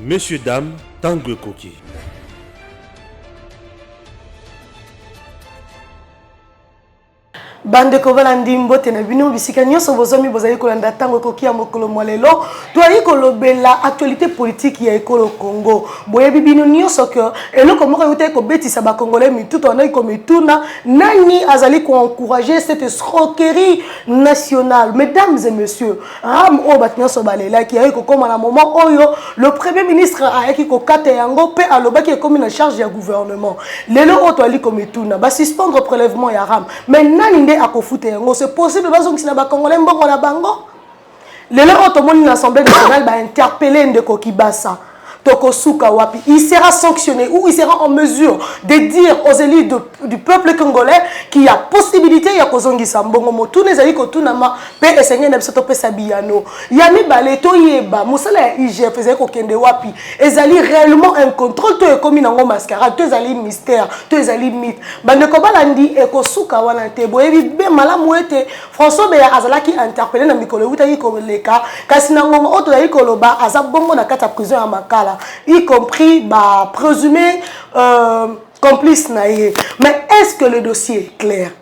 Messieurs, dames, Tango Koki. Bande kovala ndimbo tena bino bisika nyonso bozomi bozali kolanda tango kokia mokolo mwalelo toyi kolobela actualité politique ya ekolo Congo boyebi bino nyonso que eloko moko yote ko betisa ba congolais mituto na ko mituna nani azali ko encourager cette escroquerie nationale. Mesdames et messieurs, ram o batnyonso balela ki ayi ko koma na moment oyo le premier ministre a yaki ko kata yango pe alobaki ekomi na charge ya gouvernement lelo o toali ko mituna ba suspendre prélèvement ya ram mais nani à Kofouté, c'est possible que si les Congolais mbongo na bango. Le automoni l'Assemblée nationale va interpeller Ndeko Kibasa. Tokosuka Wapi, il sera sanctionné ou il sera en mesure de dire aux élites du peuple congolais qu'il y a possibilité il y a kozongi sambongo motu les ali kotunama pe esenye na bisoto pe sabiyano yami baleto yeba musala IGF faisait ko kende Wapi ezali réellement un contrôle to ekomi nango mascarade to ezali mystère to ezali mythe bande ko balandi ekosuka wana te boyebi be malamu ete François Beya azalaki interpellé na mikolo utaki ko leka kasi nango oto yali koloba azabongo na kata prison ya makala y compris bah, présumé complice naïe. Mais est-ce que le dossier est clair?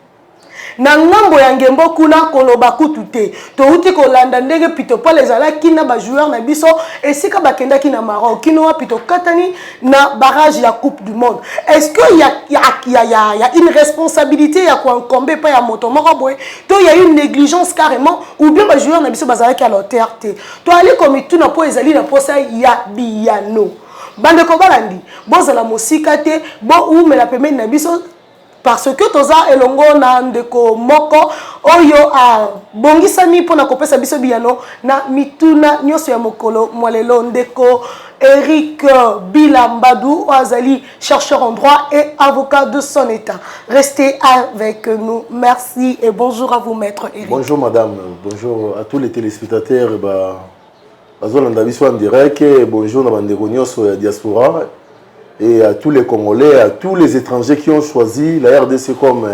Nangambo yangembo kuna koloba kutute to uti ko landa ndenge pito pa les ala kina ba joueur na biso et sika bakenda kina Maroc kino pito katani na barrage la coupe du monde. Est-ce que il y a une responsabilité ya ko incomber pa ya moto moko boy to il y a une négligence carrément ou bien ba joueur na biso bazala ki à l'auteur te to ali comme tout na po ezali na posa ya biano bande ko balandi bozala mosika te bo ou me la pemene na biso parce que toza elongo na ndeko moko oyo a bongisami pona kopesa biso biano na mituna nyoso ya mokolo mwalelo ndeko Eric Bilambadou Azali, chercheur en droit et avocat de son état. Restez avec nous. Merci et bonjour à vous maître Eric. Bonjour madame, bonjour à tous les téléspectateurs en direct, bonjour à la diaspora et à tous les Congolais, à tous les étrangers qui ont choisi la RDC comme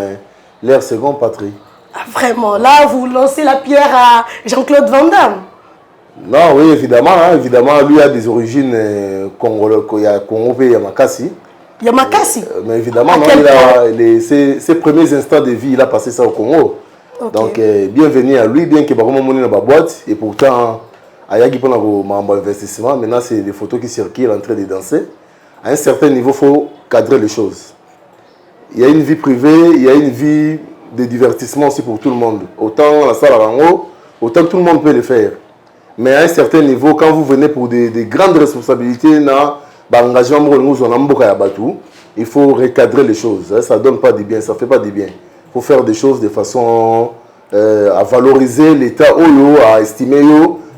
leur seconde patrie. Ah, vraiment, là vous lancez la pierre à Jean-Claude Van Damme. Non, oui, évidemment, hein, évidemment, lui a des origines congolaises, il y a Congo et Yamakasi. Yamakasi. Mais évidemment, non, il a ses premiers instants de vie, il a passé ça au Congo. Okay. Donc, bienvenue à lui, bien qu'il n'y ait pas de boîte, et pourtant, il y a un investissement. Maintenant, c'est des photos qui circulent en train de danser. À un certain niveau, il faut cadrer les choses. Il y a une vie privée, il y a une vie de divertissement aussi pour tout le monde. Autant la salle à Rango, autant tout le monde peut le faire. Mais à un certain niveau, quand vous venez pour des grandes responsabilités, il faut recadrer les choses. Ça ne donne pas du bien, ça ne fait pas du bien. Il faut faire des choses de façon à valoriser l'État, à estimer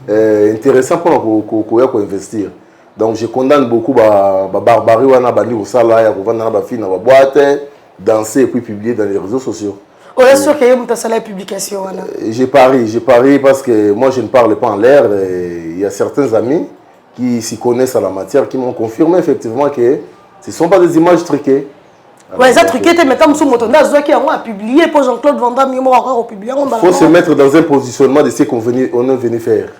intéressant pour investir. Donc je condamne beaucoup la barbarie, danser et puis publier dans les réseaux sociaux. On est sûr qu'il y a une publication. J'ai pari parce que moi je ne parle pas en l'air. Il y a certains amis qui s'y connaissent à la matière qui m'ont confirmé effectivement que ce ne sont pas des images truquées. Oui, ça truqué, mais comme sous moton, qui a publié pour Jean-Claude Van Damme, il faut se mettre dans un positionnement de ce qu'on est venu faire.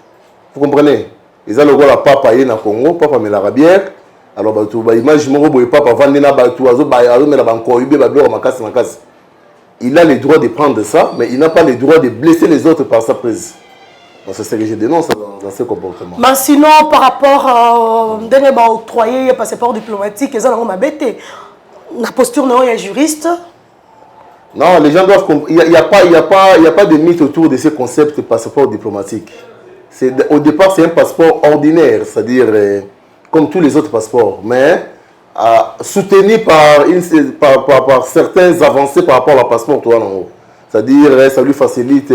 Vous comprenez? Ils ont le droit à papa na Congo, papa mais la bière. Alors image papa vandena batu azo mais la banko yube bablo makasi makasi. Il a le droit de prendre ça, mais il n'a pas le droit de blesser les autres par sa prise. Donc c'est ce que je dénonce dans ce comportement. Mais sinon, par rapport à octroyer un passeport diplomatique, ils ont bêté. La posture non, il y a juriste. Non, les gens doivent comprendre. Il n'y a pas de mythe autour de ce concept de passeport diplomatique. Au départ, c'est un passeport ordinaire, c'est-à-dire comme tous les autres passeports, mais soutenu par certaines avancées par rapport au passeport. C'est-à-dire ça lui facilite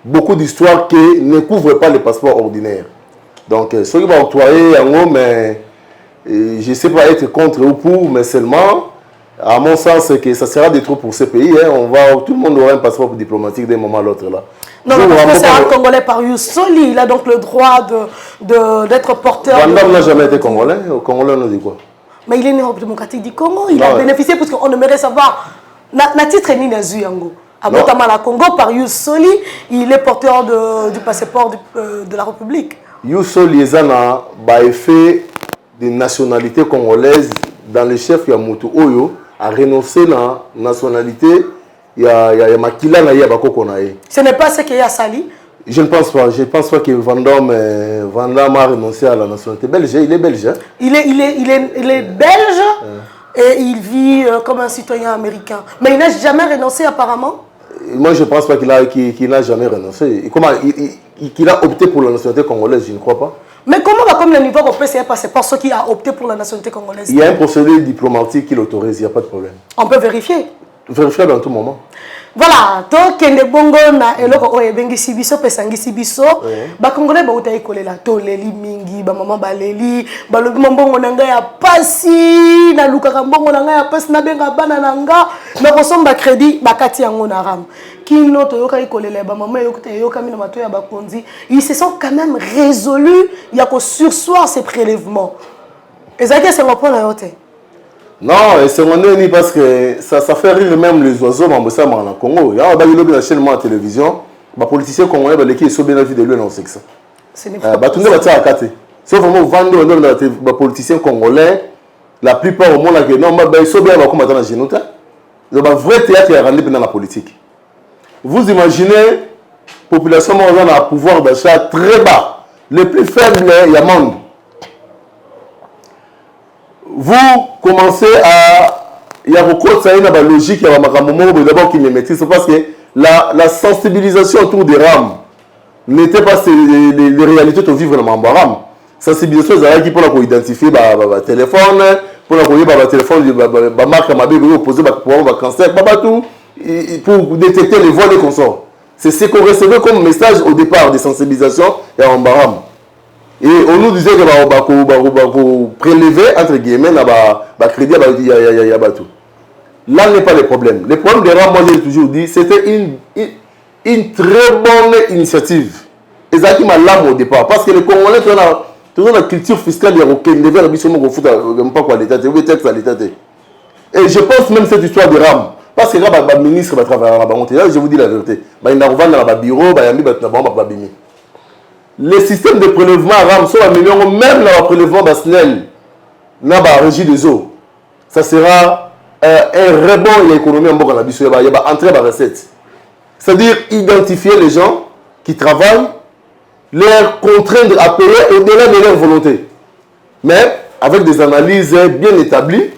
beaucoup d'histoires qui ne couvrent pas les passeports ordinaires. Donc, ce qui va octroyer en haut, mais je ne sais pas être contre ou pour, mais seulement, à mon sens, que ça sera des trop pour ce pays. Hein. Tout le monde aura un passeport diplomatique d'un moment à l'autre là. Non, parce que c'est un Congolais par Youssoli, il a donc le droit d'être porteur. Van Damme n'a jamais été Congolais. Au Congolais, on dit quoi? Mais il est né au démocratique du Congo, il a bénéficié parce qu'on aimerait savoir. Na titre ni na Zuyango. À Botamala Congo par Youssoli, il est porteur du passeport de la République. Youssoli Ezana, effet nationalité congolaise dans le chef Yamutu Oyo a renoncé à la nationalité. Il y a Makila na Bakoko nae. Ce n'est pas ce qu'il y a Sali. Je ne pense pas. Je ne pense pas que Van Damme a renoncé à la nationalité belge. Il est belge. Hein? Il est belge et il vit comme un citoyen américain. Mais il n'a jamais renoncé apparemment. Moi, je ne pense pas qu'il n'a jamais renoncé. Qu'il a opté pour la nationalité congolaise, je ne crois pas. Mais comment va comme le niveau européen s'est passé par ceux qui a opté pour la nationalité congolaise? Il y a un procédé diplomatique qui l'autorise, il n'y a pas de problème. On peut vérifier. Vérifier dans tout moment. Voilà, donc kende bongo na eloko oye bengi sibiso pesangi sibiso ba congolais ba uta ekolela to leli mingi ba mama ba leli ba lobi mbongo nanga ya pasi na lukaka mbongo nanga ya pasi na benga bana nanga na kosomba crédit bakati yango na ram kino to yoka ekolela ba mama yokuta yoka mina mato ya bakonzi ils se sont quand même résolus ya ko sursoir ces prélèvements ezaki c'est reprendre la yote. Non, c'est mon nez parce que ça fait rire même les oiseaux dans le Congo. Il y a une chaîne à la télévision, les politiciens congolais qui sont bien la vie de lui dans le sexe. Ce n'est pas tout le monde va à côté. Sauf vraiment vendre les politiciens congolais, la plupart au monde, non, ils sont bien comme dans la génote. Le vrai théâtre est rendu dans la politique. Vous imaginez, la population a un pouvoir d'achat très bas. Le plus faible, il y a monde. Vous commencez à... Il y a beaucoup de logique, il y a d'abord qui me maîtrise, parce que la sensibilisation autour des rames n'était pas les réalités de vivre dans le RAM. Sensibilisation, c'est qui pour identifier le téléphone, pour le téléphone, la marque à opposer le cancer, pour détecter les voies des consorts. C'est ce qu'on recevait comme message au départ de sensibilisation et en baram. Et on nous disait que va prélever entre guillemets le crédit à tout. Là n'est pas le problème. Le problème des rames, moi j'ai toujours dit, c'était une très bonne initiative. Et ça qui m'a l'âme au départ. Parce que les Congolais, toujours la culture fiscale, il y a aucun devoir à l'État, et je pense même cette histoire de rames. Parce que le ministre va travailler à la banque. Je vous dis la vérité. Il y a un bureau, il y a un les systèmes de prélèvement à RAM sont améliorés, même dans le prélèvement SNEL, dans la régie des eaux. Ça sera un rebond à l'économie en Bourg-en-Bresse. Il y a entrer dans la recette. C'est-à-dire identifier les gens qui travaillent, les contraindre à payer au-delà de leur volonté. Mais avec des analyses bien établies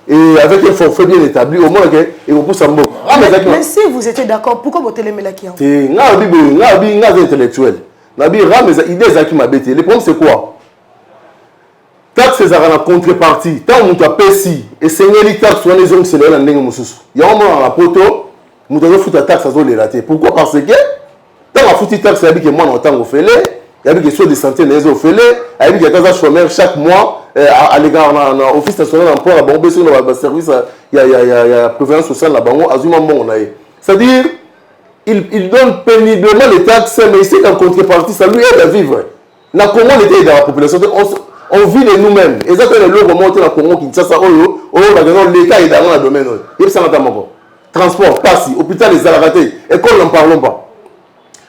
et avec un forfait bien établi, au moins, ils vont pousser en Bourg. Mais si vous étiez d'accord, pourquoi vous télémez qui c'est un intellectuel. Le problème c'est quoi? Taxe c'est la contrepartie. Tant que tu as payé et c'est une taxe sur les gens qui sont là, il y a un moment dans la poteau, tu as foutu la taxe à les rater. Pourquoi? Parce que tant que tu as taxe, il y a des gens qui ont fait, il y a des gens de santé qui ont fait, il y a des chômeurs chaque mois à l'égard de l'office national d'emploi, à bomber sur le service, il y a la prévoyance sociale là-bas, c'est-à-dire il donne péniblement les taxes, mais ici, en contrepartie, ça lui aide à vivre. Dans le Congo, on était dans la population, on vit de nous-mêmes. Et ça, quand les lots remontent dans le Congo, l'État est dans le domaine. Il ça transport, taxi, hôpital, les ratés, école, n'en parlons pas.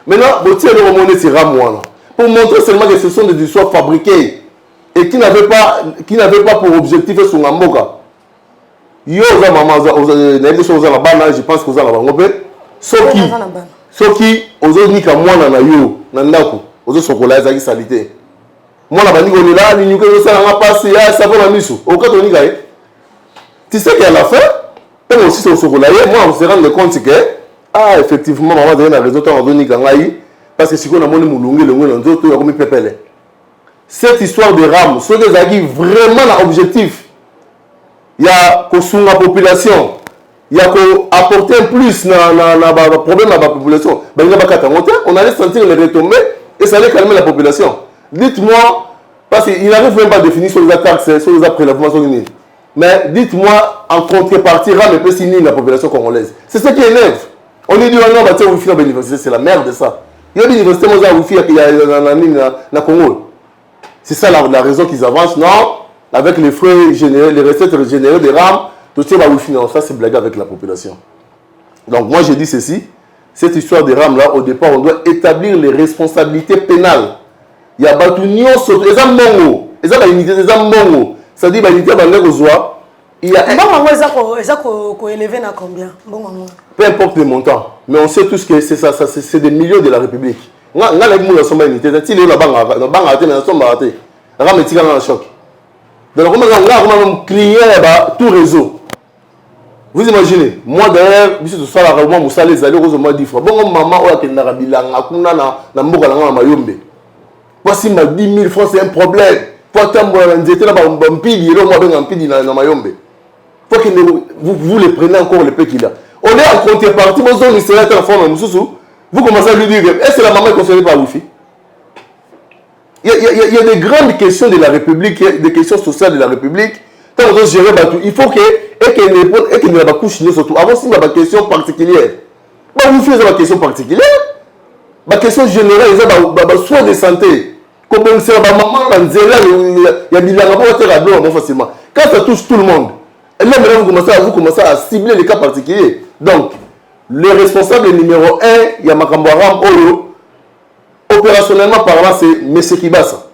Maintenant, vous tirez le remonter sur Ramouana. Pour montrer seulement que ce sont des histoires fabriquées et qui n'avaient pas pour objectif sur Namboka. Yo, je pense que vous avez soki ozonika mwana na yo na ndako ozosokola ezaki salite mwana bandi kolela linyuka ezosala pasi ya savo na miso okatonika tu sais qu'à la fin tant aussi osokola ye moi on se rend compte que effectivement maman a na réseau tant ozonika ngai parce que siko na moni mulungi lengo na nzoto ya komi pepele. Cette histoire de rame ceux des agi vraiment na objectif ya kosunga population. Il y a apporter un plus dans le problème de la population. On allait sentir les retombées et ça allait calmer la population. Dites-moi, parce qu'il n'arrive même pas à définir sur les taxes, sur les prélèvements, mais dites-moi, en contrepartie, RAM peut signer la population congolaise. C'est ce qui énerve. On est dit, non, bah, tiens, Wi-Fi dans l'université, c'est la merde de ça. Il y a une université, moi, Wi-Fi, il y a dans Congo. C'est ça la raison qu'ils avancent. Non, avec les frais générés, les recettes générées des RAM, tout ça, ça c'est blague avec la population. Donc moi je dis ceci, cette histoire de RAM là, au départ on doit établir les responsabilités pénales. Il y a Batunio, les Amongo, Et ça, l'unité, c'est ça, mongo. C'est-à-dire, l'unité, il y a bon, élevé à combien? Bon, peu importe le montant, mais on sait tous que c'est ça, c'est des millions de la République. On a une unité, si les choc. Donc, on a client tout réseau. Vous imaginez, moi d'ailleurs, je suis sur la moi Moussa les allez aux mois d'Ifra. Bon, maman, on a qu'il n'a pas bilan, na mboka na mayombe. Voici ma 10 000 francs, c'est un problème. Faut attendre un zété là-bas, un pili, et là, moi, un pili na mayombe. Faut que vous les prenez encore le peu qu'il a. On est en contrepartie, vous avez un téléphone, vous commencez à lui dire, est-ce que la maman est concernée par Wi-Fi? Il y a des grandes questions de la République, des questions sociales de la République. Quand on doit gérer, il faut qu'il n'y ait pas couche surtout. Avant, c'est une question particulière. Wi-Fi, c'est une question particulière. La question générale, c'est soins de santé. Comme c'est la maman, il y a des gens facilement. Quand ça touche tout le monde, et là, maintenant, vous commencez à cibler les cas particuliers. Donc, le responsable numéro 1, il y a Makamboaram Oyo. Opérationnellement parlant, c'est M. Kibasa.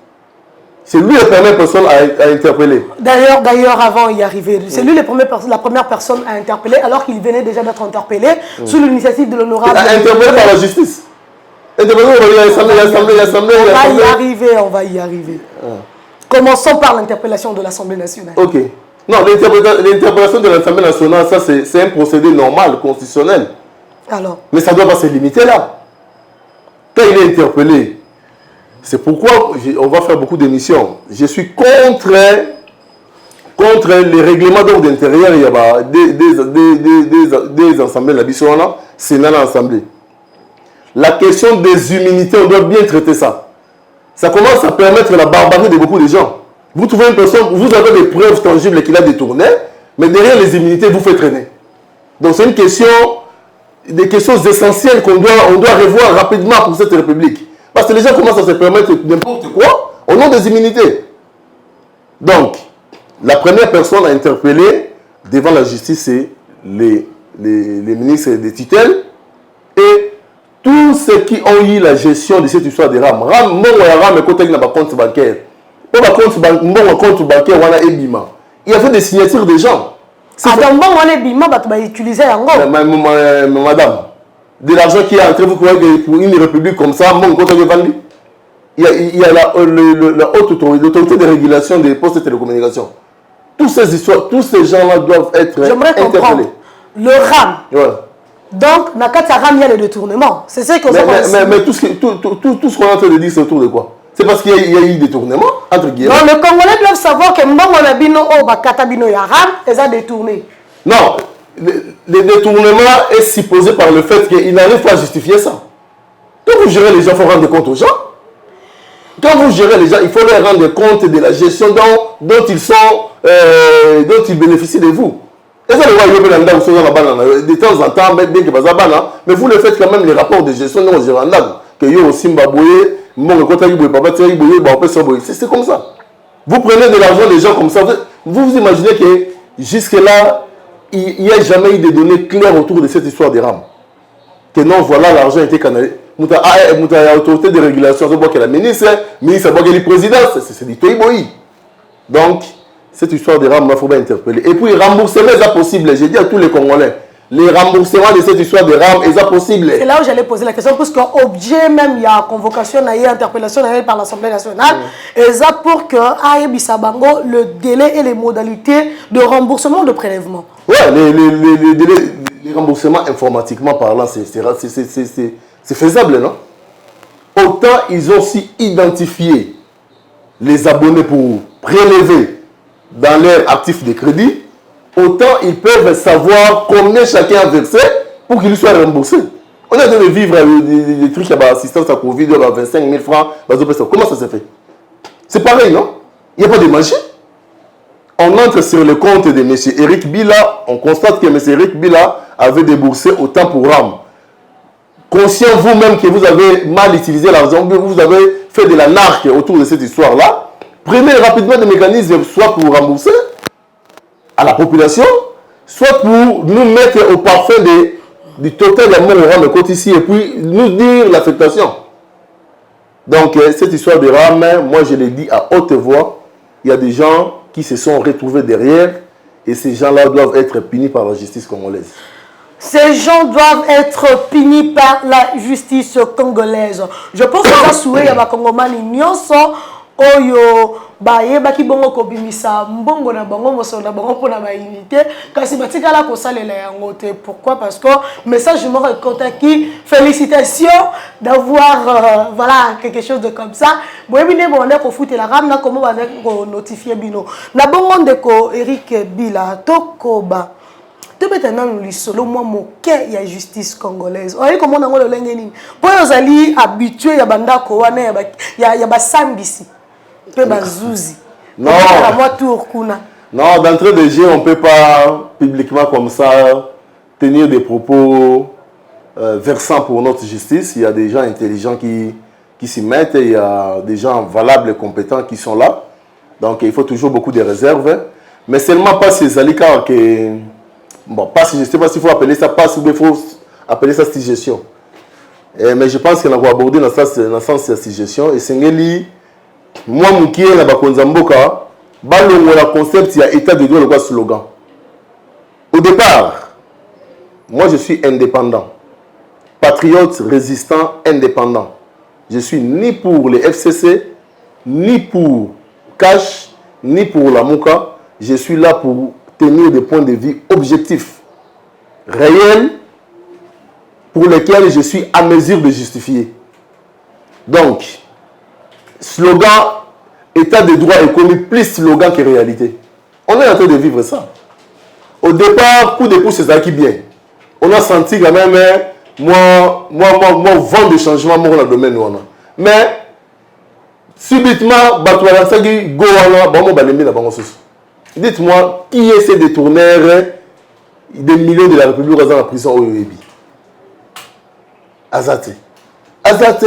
C'est lui la première personne à interpeller. D'ailleurs, avant d'y arriver, c'est lui la première personne à interpeller, alors qu'il venait déjà d'être interpellé sous l'initiative de l'honorable. Interpellé par la justice. Interpellé par l'Assemblée. On va y arriver. Commençons par l'interpellation de l'Assemblée nationale. Ok. Non, l'interpellation de l'Assemblée nationale, ça c'est un procédé normal, constitutionnel. Alors. Mais ça ne doit pas se limiter là. Quand il est interpellé, c'est pourquoi on va faire beaucoup d'émissions. Je suis contre les règlements d'ordre intérieur. Il y a des assemblées, la Bissona, c'est dans l'Assemblée. La question des immunités, on doit bien traiter ça. Ça commence à permettre la barbarie de beaucoup de gens. Vous trouvez une personne, vous avez des preuves tangibles qu'il a détourné, mais derrière les immunités, vous faites traîner. Donc c'est une question, des questions essentielles qu'on doit revoir rapidement pour cette République. Parce que les gens commencent à se permettre n'importe quoi au nom des immunités. Donc, la première personne à interpeller devant la justice, c'est les ministres des tutelles et tous ceux qui ont eu la gestion de cette histoire de RAM. RAM est côté de la compte bancaire. Pour le compte bancaire, il y avait des signatures de gens. Attends, on a utilisé un mot. Madame, de l'argent qui est entré, vous croyez que pour une république comme ça, mon compte est vendu? Il y a la haute autorité, l'autorité de régulation des postes de télécommunications. Toutes ces histoires, tous ces gens-là doivent être interpellés. Le RAM. Ouais. Donc, Nakata RAM, il y a le détournement. C'est ça qu'on mais tout ce qu'on est en train de dire, c'est autour de quoi? C'est parce qu'il y a eu détournement, entre guillemets. Non, les Congolais doivent savoir que Mbongonabino ou Bakatabino Yaram, ils ont détourné. Non, le détournement est supposé par le fait qu'ils n'arrivent pas à justifier ça. Quand vous gérez les gens, il faut rendre compte aux gens. Quand vous gérez les gens, il faut leur rendre compte de la gestion dont ils bénéficient de vous. Et ça, de temps en temps, bien que mais vous le faites quand même les rapports de gestion non gérandable. Que yo au Zimbabwe, c'est comme ça. Vous prenez de l'argent des gens comme ça. Vous imaginez que jusque-là, il n'y a jamais eu de données claires autour de cette histoire des RAM. Que non, voilà, l'argent a été canalisé. Il y a l'autorité de régulation, c'est que la ministre, c'est le président, c'est du Toïboï. Donc, cette histoire des RAM, il faut bien interpeller. Et puis, remboursements, c'est possible. J'ai dit à tous les Congolais, les remboursements de cette histoire de RAM, c'est possible. C'est là où j'allais poser la question, parce qu'objet même, il y a convocation, il y a interpellation par l'Assemblée nationale, et ça pour que Aïe-Bissabango, le délai et les modalités de remboursement de prélèvement. Oui, les remboursements informatiquement parlant, c'est faisable, non? Autant ils ont aussi identifié les abonnés pour prélever dans leurs actifs de crédit, autant ils peuvent savoir combien chacun a versé pour qu'il soit remboursé. On est en train de vivre des trucs à assistance à Covid, à 25 000 francs. Comment ça se fait? C'est pareil, non? Il n'y a pas de magie. On entre sur le compte de M. Eric Bila, on constate que M. Eric Bila avait déboursé autant pour RAM. Conscient vous-même que vous avez mal utilisé l'argent, vous avez fait de la narque autour de cette histoire-là, prenez rapidement des mécanismes, soit pour rembourser à la population, soit pour nous mettre au parfum du total d'amour au RAM de côté ici et puis nous dire l'affectation. Donc, cette histoire de RAM, moi je l'ai dit à haute voix, il y a des gens qui se sont retrouvés derrière et ces gens-là doivent être punis par la justice congolaise. Ces gens doivent être punis par la justice congolaise. Je pense que ça souhaite à Congomani nyonso oyo bayebaki bongo kobimisa mbongo na bango moso na bango pona ba unité kasi batikala ko salela yango te. Pourquoi? Parce que message mo qui félicitations d'avoir voilà quelque chose de comme ça. Boyebi ne bonne ko foutre la rame na comment ba ko notifier bino. Na bongo ndeko Eric Bila tokoba tout maintenant nous solo moi moke ya justice congolaise. Oyi comment na ngolo lenge nini? Po yozali habitué ya banda ko wana ya basambisi. Non, non, d'entrée de jeu, on ne peut pas publiquement comme ça tenir des propos versants pour notre justice. Il y a des gens intelligents qui s'y mettent, et il y a des gens valables et compétents qui sont là. Donc il faut toujours beaucoup de réserves. Mais seulement pas ces alicats que... Bon, pas si je ne sais pas s'il faut appeler ça passe ou il faut appeler ça suggestion. Mais je pense qu'on a abordé dans le sens de suggestion. Et c'est moi, je suis le concept, il y a état de droit, le slogan. Au départ, moi je suis indépendant. Patriote, résistant, indépendant. Je suis ni pour les FCC, ni pour Cash, ni pour la Mouka. Je suis là pour tenir des points de vue objectifs, réels, pour lesquels je suis à mesure de justifier. Donc, slogan, état de droit est connu plus slogan que réalité. On est en train de vivre ça. Au départ, coup de pouce, c'est ça qui bien. On a senti quand même, moi, vent de changement dans le domaine. Mais, subitement, dites-moi, qui est ces détourneurs des millions de la République dans la prison au Yoébi? Azate. Azate,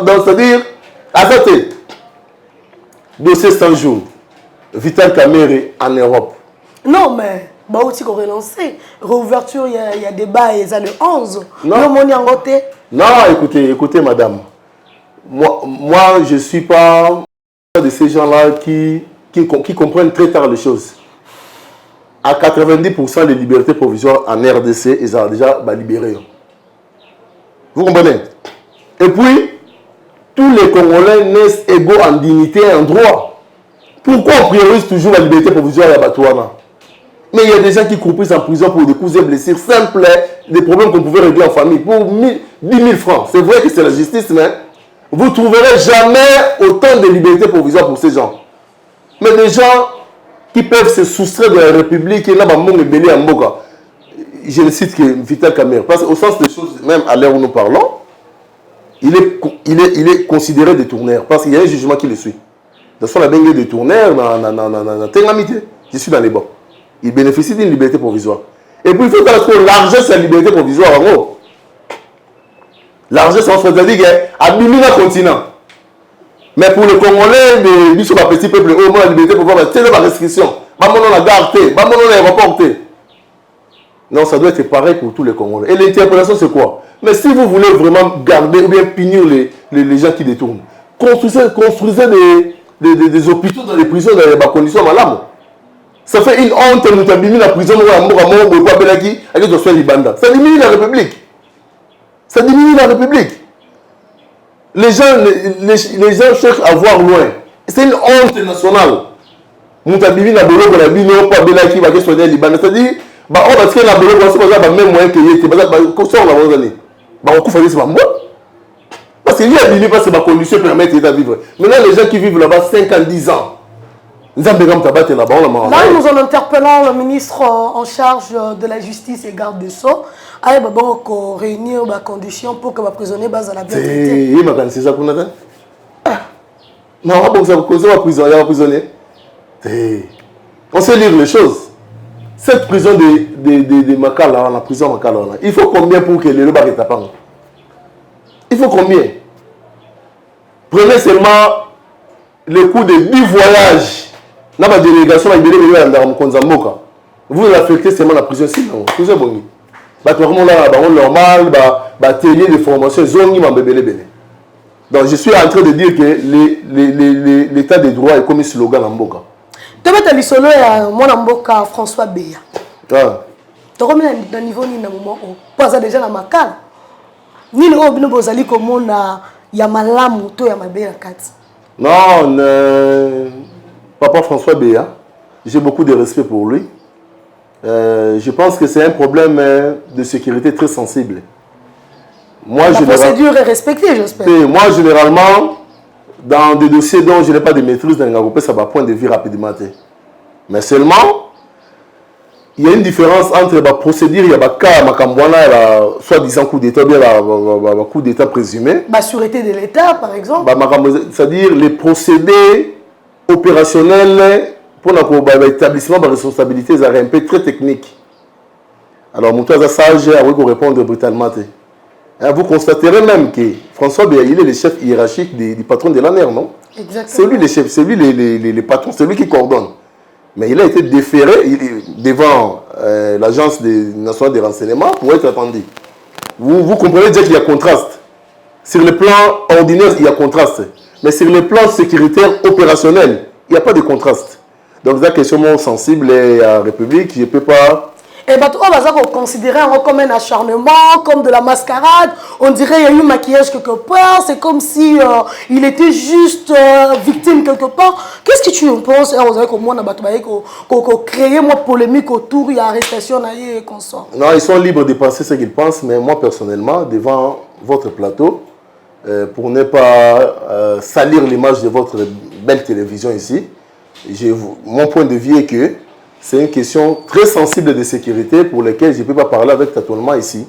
donc c'est-à-dire, Azate, dossier 100 jours, Vital Kamerhe en Europe. Non, mais, bah aussi qu'on relance, réouverture, il y a débat, il y a le 11. Non, non, écoutez, madame. Moi, je ne suis pas de ces gens-là qui comprennent très tard les choses. À 90% des libertés provisoires en RDC, ils ont déjà libéré. Vous comprenez? Et puis, tous les Congolais naissent égaux en dignité et en droit. Pourquoi on priorise toujours la liberté provisoire à Batouana? Mais il y a des gens qui croupissent en prison pour des coups et blessures simples, des problèmes qu'on pouvait régler en famille pour 10 000 francs. C'est vrai que c'est la justice, mais vous ne trouverez jamais autant de liberté provisoire pour ces gens. Mais des gens qui peuvent se soustraire de la République, et là, je ne cite que Vital Kamerhe, parce qu'au sens des choses, même à l'heure où nous parlons, il est considéré détourneur, parce qu'il y a un jugement qui le suit. Dans son abengé détourneur, je suis dans les bancs. Il bénéficie d'une liberté provisoire. Et puis il faut que l'argent, c'est la liberté provisoire en gros. L'argent, c'est c'est-à-dire qu'à le continent. Mais pour les Congolais, les petits peuples, au moins la liberté provisoire, c'est la restriction. On la garde, on la reporté. Non, ça doit être pareil pour tous les Congolais. Et l'interpellation, c'est quoi? Mais si vous voulez vraiment garder ou bien punir les gens qui détournent, construisez des hôpitaux dans les prisons dans les conditions malables. Ça fait une honte, nous avons mis la prison, ça diminue la République. Ça diminue la République. Les gens cherchent à voir loin. C'est une honte nationale. Nous avons mis la bolo pour la vie, non pas Bela qui va se soigner les bandes. C'est-à-dire, on va se faire la bolo pour ça, même moyen que y parce qu'il y a des parce que ma condition permet de vivre. Maintenant, les gens qui vivent là-bas 5 ans, 10 ans, là, nous en interpellons le ministre en charge de la justice et garde de Sceaux. Il va réunir les conditions pour que les prisonniers basent à la bien traité. C'est ça qu'on a dit. Non, on va prisonnier. On sait lire les choses. Cette prison de Makala, la prison Makala, il faut combien pour que les lois tapent? Il faut combien? Prenez seulement le coût de 10 voyages. Dans ma délégation, vous affectez seulement la prison. Sinon, vous êtes bon. Normal, télé de formation, donc je suis en train de dire que l'état de droit est comme un slogan en Mboka. Tu as solo à mon amboka François Béa. Ah. Tu as un niveau ni na moment où pas déjà la makala. Ni le obino bozali comme na ya malamu to ya mabe kati. Non, Papa François Béa, j'ai beaucoup de respect pour lui. Je pense que c'est un problème de sécurité très sensible. Moi, la procédure est respectée, j'espère. Moi, généralement, dans des dossiers dont je n'ai pas de maîtrise, ça va point de vue rapidement. Mais seulement, il y a une différence entre la procédure et la soi-disant coup d'État, bien la coup d'État présumé. La sûreté de l'État, par exemple. C'est-à-dire les procédés opérationnels pour l'établissement de responsabilité, c'est un peu très technique. Alors, mon toit sage a répondre brutalement. Vous constaterez même que François Béa, il est le chef hiérarchique du patron de l'ANER, non? Exactement. C'est lui le chef, c'est lui le patron, c'est lui qui coordonne. Mais il a été déféré devant l'Agence nationale de renseignement pour être attendu. Vous comprenez déjà qu'il y a contraste. Sur le plan ordinaire, il y a contraste. Mais sur le plan sécuritaire opérationnel, il n'y a pas de contraste. Donc, c'est une question sensible à la République, je ne peux pas... Et bien, on va considérer comme un acharnement, comme de la mascarade. On dirait qu'il y a eu un maquillage quelque part. C'est comme si il était juste victime quelque part. Qu'est-ce que tu en penses? On dirait que moi, on a créé une polémique autour de l'arrestation et consort. Non, ils sont libres de penser ce qu'ils pensent, mais moi, personnellement, devant votre plateau, pour ne pas salir l'image de votre belle télévision ici, mon point de vue est que c'est une question très sensible de sécurité pour laquelle je ne peux pas parler avec tâtonnement ici.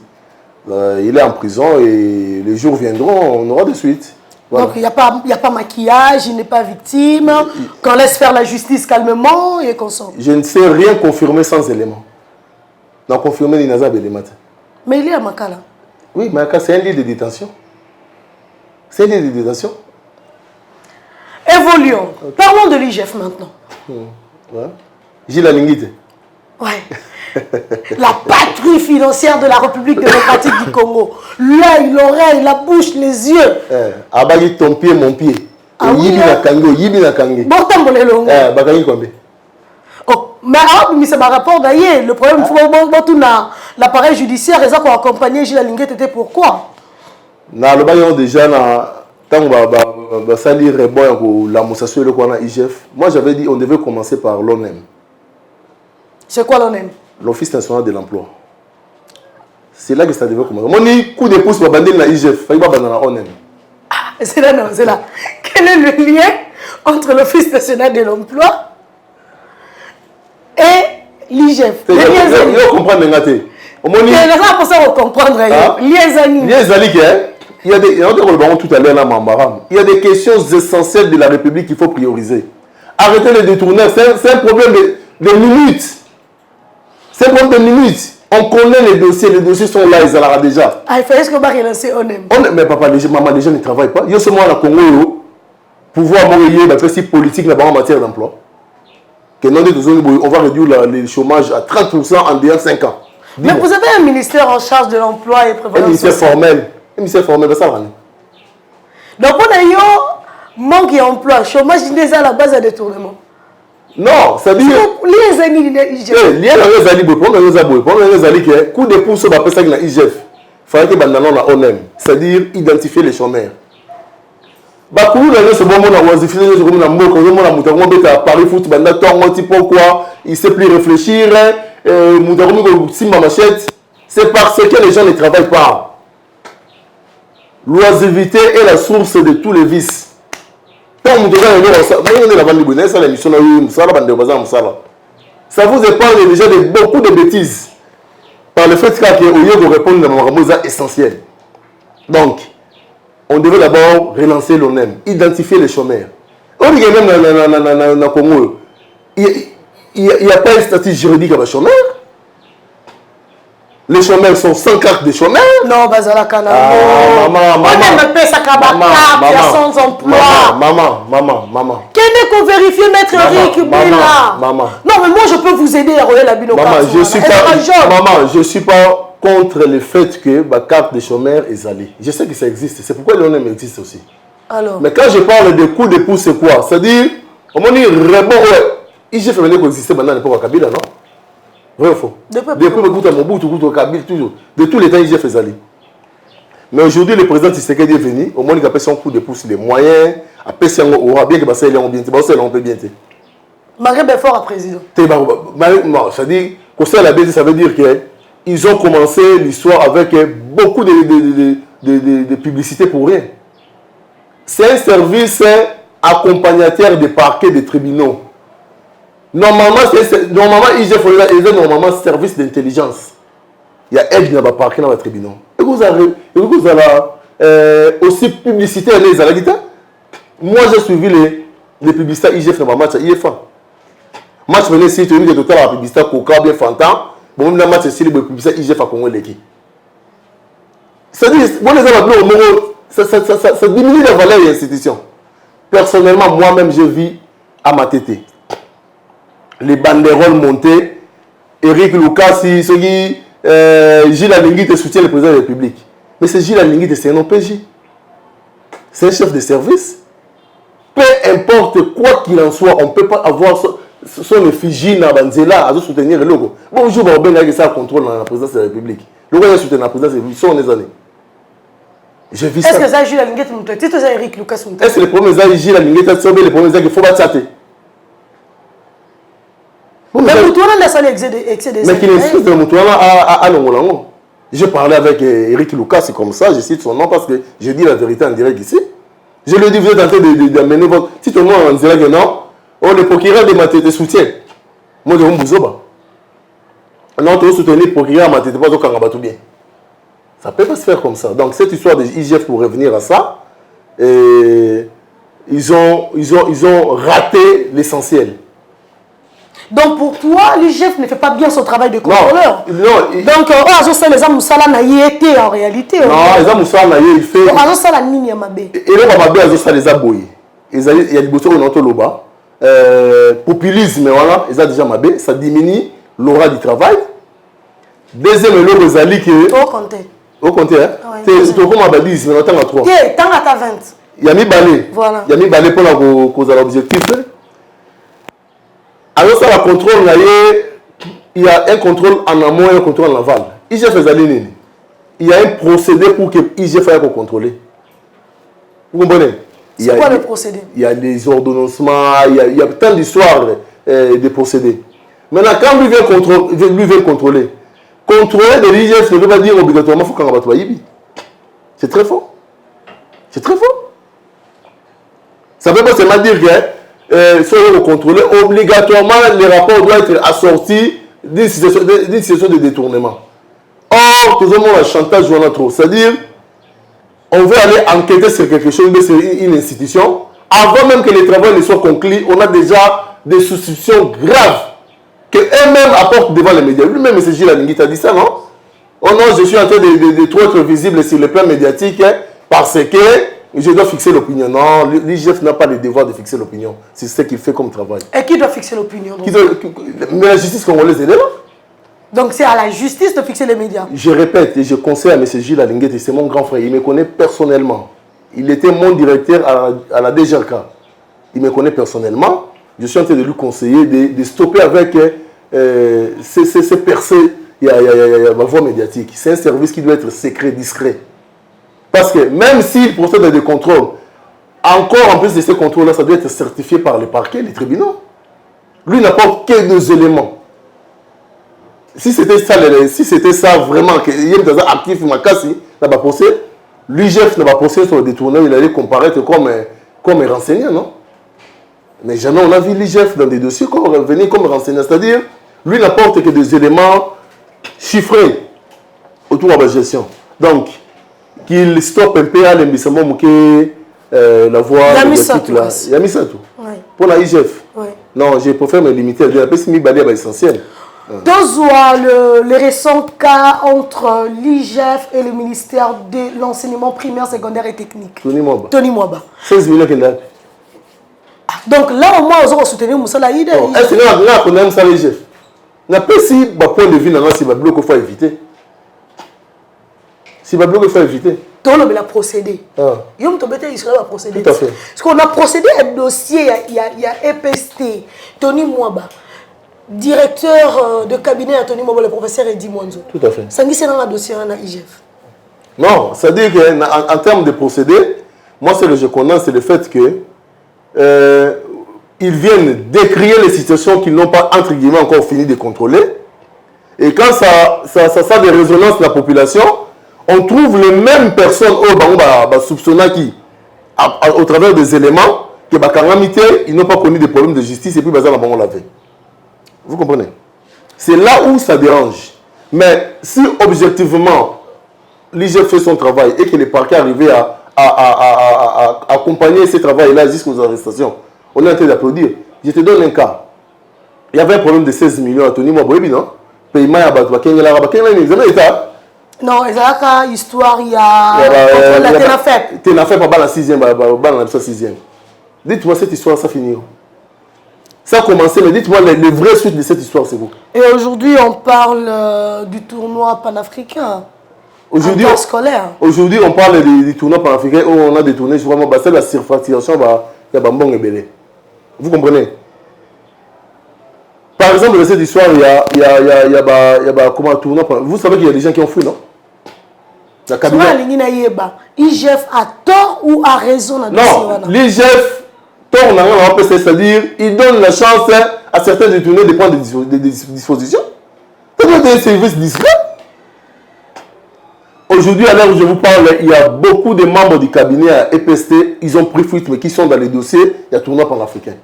Il est en prison et les jours viendront, on aura de suite. Voilà. Donc il n'y a pas maquillage, il n'est pas victime, qu'on laisse faire la justice calmement et qu'on sort. Je ne sais rien confirmer sans éléments. Non, confirmer les nazas éléments. Mais il est à Makala. Oui, Makala, c'est un lieu de détention. C'est un lieu de détention. Évoluons. Parlons de l'IGF maintenant. Ouais. Gilles Alingite. Ouais. La patrie financière de la République démocratique du Congo. L'œil, l'oreille, la bouche, les yeux. Abali ton pied, mon pied. Yibi na kango, yibi na kange. Bon, t'as volé l'ongo. Bakangi combien? Oh, mais c'est ma rapport d'ailleurs. Le problème, il faut l'appareil judiciaire, ils ont accompagné Gilles Alingite, c'était pourquoi? Na le baillon déjà na tant va salir bon la moussassu le quoi na IGF. Moi j'avais dit on devait commencer par l'ONEM. C'est quoi l'ONEM? L'Office national de l'emploi. C'est là que ça devait commencer. Mon coup de pouce pour bander la IGF, il va bander la ONEM. C'est là, non, c'est là. Quel est le lien entre l'Office national de l'emploi et l'IGF? Il faut comprendre les gâtés. Il y a des gens pour ça comprendre. Il y a des, tout à l'heure, il y a des questions essentielles de la République qu'il faut prioriser. Arrêtez les détourneurs, c'est un problème de minutes. C'est un problème de minutes. On connaît les dossiers sont là, ils sont là déjà. Ah, il fallait que je relancer ONEM. Mais papa, maman, les gens ne travaillent pas. Il y a seulement la Congo, pouvoir mobilier, la principe politique en matière d'emploi. On va réduire le chômage à 30% en dehors de 5 ans. Mais vous avez un ministère en charge de l'emploi et prévoyance. Un ministère formel. Un ministère formel, ça va. Donc, on a eu manque d'emploi, chômage, il à la base de détournement. Non, ça veut dire. Les amis, coup de pouce sur la personne de la IGF. Il fallait que la ONEM, c'est-à-dire identifier les chômeurs. Il ne sait plus réfléchir. C'est parce que les gens ne travaillent pas. L'oisiveté est la source de tous les vices. Ça vous épargne déjà de beaucoup de bêtises. Par le fait qu'il y a répondre à ma essentiel. Donc, on devait d'abord relancer l'ONEM, identifier les chômeurs. On dit même dans Congo, il n'y a pas un statut juridique à les chômeurs. Les chômeurs sont sans carte de chômeur. Non, Bazala Kanamo. Maman. On ne peut pas sans emploi. Maman. Quel est qu'on vérifie, maître Rick là? Maman. Non, mais moi je peux vous aider à rouler la binocle. Maman, je ne suis pas contre le fait que ma carte de chômeur est allée. Je sais que ça existe. C'est pourquoi l'ONEM existe aussi. Alors. Mais quand je parle de coup de pouce, c'est quoi? C'est-à-dire, on dit, IGF venait coexister maintenant à l'époque à Kabila, non? Vrai ou faux? Depuis Mobutu, Kabila, toujours. De tous les temps, IGF est allé. Mais aujourd'hui, le président Tshisekedi est venu, au moins il a fait son coup de pouce, les moyens, après si on aura bien que ça ait bien, on peut bien. Malgré Belfort à président. C'est-à-dire, ça veut dire qu'ils ont commencé l'histoire avec beaucoup de publicité pour rien. C'est un service accompagnateur des parquets, des tribunaux. Normalement, IGF est normalement service d'intelligence. Il y a aide dans le parquet, dans le tribunal. Et vous avez aussi publicité à les Alagita. Moi, j'ai suivi les publicités IGF dans ma match à IFA. Match mené si tu as vu total la publicité Coca bien Fantan. Bon, même la match c'est le publicité IGF à Congo Leki. C'est-à-dire, bon, les ça diminue la valeur de l'institution. Personnellement, moi-même, je vis à ma tête. Les banderoles montées, Eric Lucas, Gilles Alingui soutient le président de la République. Mais c'est Gilles Alingui, c'est un OPJ. C'est un chef de service. Peu importe quoi qu'il en soit, on ne peut pas avoir son effigie dans Banzela à soutenir le logo. Bonjour, Robin, il y a ça contrôle dans la présidence de la République. Le logo est soutenu dans la présidence de la République, sont les années. J'ai vu ça. Est-ce que ça Gilles Alingui est tu sais Eric Lucas est-ce que les premiers ans, Gilles Alingui est les premiers ans qu'il faut battre ça? Mais Moutouana n'a pas excès de mais qu'il est de Moutouana à Longolango. Je parlais avec Eric Lucas, c'est comme ça, je cite son nom parce que je dis la vérité en direct ici. Je lui ai dit, vous êtes en train d'amener votre... Si tout le monde en dirait que non, le procureur de Matete soutient. Moi, je vais vous dire, non, tu veux soutenir le procureur de Matete, pas de tout bien. Ça ne peut pas se faire comme ça. Donc, cette histoire de IGF, pour revenir à ça, ils ont raté l'essentiel. Donc pour toi, l'IGF ne fait pas bien son travail de contrôleur. Non. Donc, les hommes Moussala n'a été en réalité. Non, les hommes Moussala il fait. Et là, Mabé a les aboyés. Il y a des boutons dans le bas. Populisme, voilà, ils ont déjà Mabé. Ça diminue l'aura du travail. Deuxième, le Zali qui est. Au compté. Au compté, hein? C'est comme Mabadis, mais on attend à 3. Tant à ta 20. Il y a mis balai. Voilà. Il y a mis balai pour l'objectif. Alors ça, la contrôle, il y a un contrôle en amont et un contrôle en aval. IGF fait il y a un procédé pour que IGF fasse pour contrôler. Vous comprenez? C'est quoi le procédé? Il y a des ordonnancements, il y a tant d'histoires de procédés. Maintenant, quand lui vient contrôler de l'IGF ne veut pas dire obligatoirement qu'il faut qu'on abatte Waïbi. C'est très faux. C'est très faux. Ça ne veut pas seulement dire que si on veut contrôler, obligatoirement, les rapports doivent être assortis d'une situation de détournement. Or, tout le monde a chantage ou trop. C'est-à-dire, on veut aller enquêter sur quelque chose, sur une institution. Avant même que les travaux ne soient conclus, on a déjà des suspicions graves qu'eux-mêmes apportent devant les médias. Lui-même, M. Gilles Alingui t'a dit ça, non? Oh non, je suis en train de trop être visible sur le plan médiatique parce que je dois fixer l'opinion. Non, l'IGF n'a pas le devoir de fixer l'opinion. C'est ce qu'il fait comme travail. Et qui doit fixer l'opinion? Mais la justice congolaise est là. Donc c'est à la justice de fixer les médias. Je répète et je conseille à M. Gilles Alingui, c'est mon grand frère, il me connaît personnellement. Il était mon directeur à la DGRK. Il me connaît personnellement. Je suis en train de lui conseiller de stopper avec ces percées. Il y a ma voix médiatique. C'est un service qui doit être secret, discret. Parce que même s'il procède à des contrôles, encore en plus de ces contrôles-là, ça doit être certifié par les parquets, les tribunaux. Lui n'apporte que deux éléments. Si c'était ça vraiment, qu'il y a des actifs, l'IGF n'a pas procédé sur le détournement, il allait comparaître comme renseignant, non? Mais jamais on a vu l'IGF dans des dossiers venir comme renseignant. C'est-à-dire, lui n'apporte que des éléments chiffrés autour de la gestion. Donc, qu'il stoppe un peu à l'investissement la voie médiatique là. Il a mis ça tout. Oui. Pour la IGF. Oui. Non, je préfère me limiter à dire après c'est mis balai à l'essentiel. Les récents cas entre l'IGF et le ministère de l'enseignement primaire, secondaire et technique. Tony Mwaba. 16 millions qu'il a. Donc là, au moins, on va soutenir Moussala Ide. Est-ce que là, on aime ça l'IGF? N'a pas si le point de vue, si le bloc, il faut éviter. Si le bloc, il faut éviter. on a procédé. Yom Tobete, il sera procédé. Tout à fait. Parce qu'on a procédé à un dossier, il y a EPST, Tony Mwaba, directeur de cabinet à Tony Mwaba, le professeur Eddy Mwanzo. Tout à fait. Ça dit c'est dans le dossier dans IGF. Non, c'est-à-dire qu'en termes de procédé, moi, ce que je connais, c'est le fait que ils viennent décrire les situations qu'ils n'ont pas, entre guillemets, encore fini de contrôler. Et quand ça a des résonances de la population, on trouve les mêmes personnes soupçonnant qui, au travers des éléments, que ils n'ont pas connu des problèmes de justice et puis on l'avait. Vous comprenez? C'est là où ça dérange. Mais si objectivement, l'IGF fait son travail et que les parquets arrivaient à accompagner ce travail-là jusqu'aux arrestations, on est en train d'applaudir. Je te donne un cas. Il y avait un problème de 16 millions à Tony Mwaboyebi, non? Paiement à Batouakengela, non, il y a une histoire, il y a la Tenafep. Tenafep à la 6e, à la 6e. Dites-moi cette histoire, ça finit. Ça a commencé, mais dites-moi les vraies suites de cette histoire, c'est vous. Et aujourd'hui, on parle du tournoi panafricain. Aujourd'hui, scolaire. Aujourd'hui, on parle du tournoi panafricain où on a détourné vraiment la surfacturation de Bambong et Belé. Vous comprenez? Par exemple, dans cette histoire, il y a comment un tournoi. Vous savez qu'il y a des gens qui ont fui, non? La cabinet. IGF a tort ou a raison? Non, l'IGF tort, c'est-à-dire il donne la chance à certains détournés de prendre des dispositions. Ça doit être un service discret. Aujourd'hui, à l'heure où je vous parle, il y a beaucoup de membres du cabinet à EPST, ils ont pris fuite, mais qui sont dans les dossiers, il y a tournoi panafricain.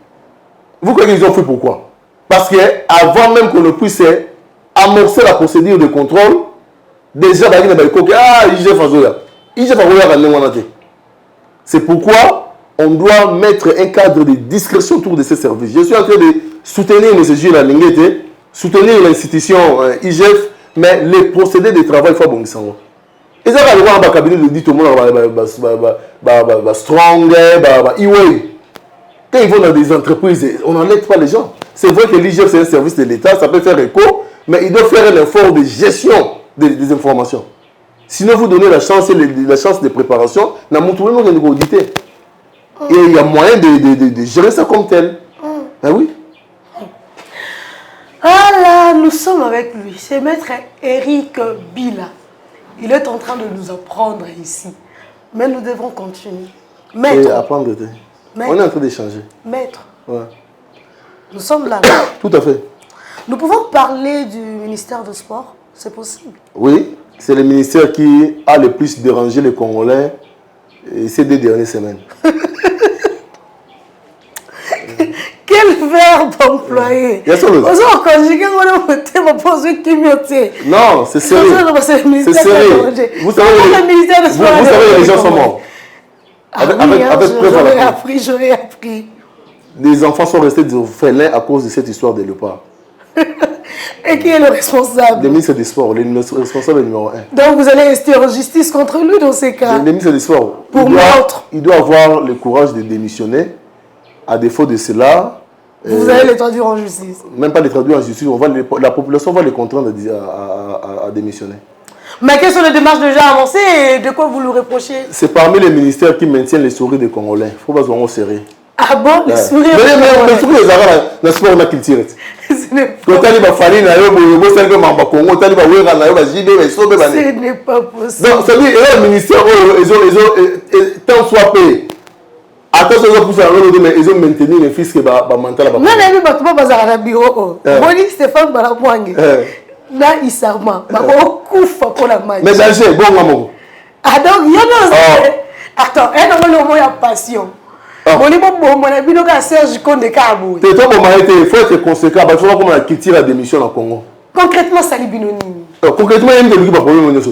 Vous croyez qu'ils ont fait pourquoi? Parce qu'avant même qu'on ne puisse amorcer la procédure de contrôle, déjà, c'est pourquoi on doit mettre un cadre de discrétion autour de ces services. Je suis en train de soutenir M. Gilles Alinguete, soutenir l'institution IGF, mais les procédés de travail, il faut bon sang. Et ça va voir dans le cabinet de dit tout le monde, strong, e-way. Quand ils vont dans des entreprises, on n'enlève pas les gens. C'est vrai que l'IGF, c'est un service de l'État, ça peut faire écho, mais il doit faire un effort de gestion des informations. Sinon, vous donnez la chance de préparation, dans mon tour, on va auditer. Et il y a moyen de gérer ça comme tel. Ah oui. Ah là, nous sommes avec lui. C'est maître Eric Bila. Il est en train de nous apprendre ici. Mais nous devons continuer. Maître. Et apprendre. On est en train d'échanger. Maître. Ouais. Nous sommes là. Tout à fait. Nous pouvons parler du ministère du Sport? C'est possible? Oui, c'est le ministère qui a le plus dérangé les Congolais ces 2 dernières semaines. Quel verbe employer? Non, c'est sérieux. C'est sérieux. Vous savez, les gens sont morts. J'aurais appris. Les enfants sont restés orphelins à cause de cette histoire de Léopard. Et qui est le responsable? Le ministre des Sports, le responsable numéro 1. Donc vous allez rester en justice contre lui dans ces cas? Le ministre des Sports. Il doit avoir le courage de démissionner. À défaut de cela... Vous allez les traduire en justice? Même pas les traduire en justice. La population va les contraindre à démissionner. Mais quelles sont les démarches déjà avancées et de quoi vous le reprochez? C'est parmi les ministères qui maintiennent les sourires des Congolais. Il ne faut pas se voir serré. Ah bon, les sourires? Mais les sourires, dans le sport, on a qu'ils tirent. Ce n'est pas possible. Donc, ça veut dire que les ministères, tant soit payé. Attention, ils ont maintenu les fils qui sont mental. Non, mais pas dans le bureau. Boni Stéphane Balapouangue. Là, il s'arme. Mais danger, bon, maman. Ah, donc, il y a attends, il y a passion. Il faut être conséquent. Il faut comment quitter la démission au Congo. Concrètement, ça est binoni. Concrètement, il y a des problèmes.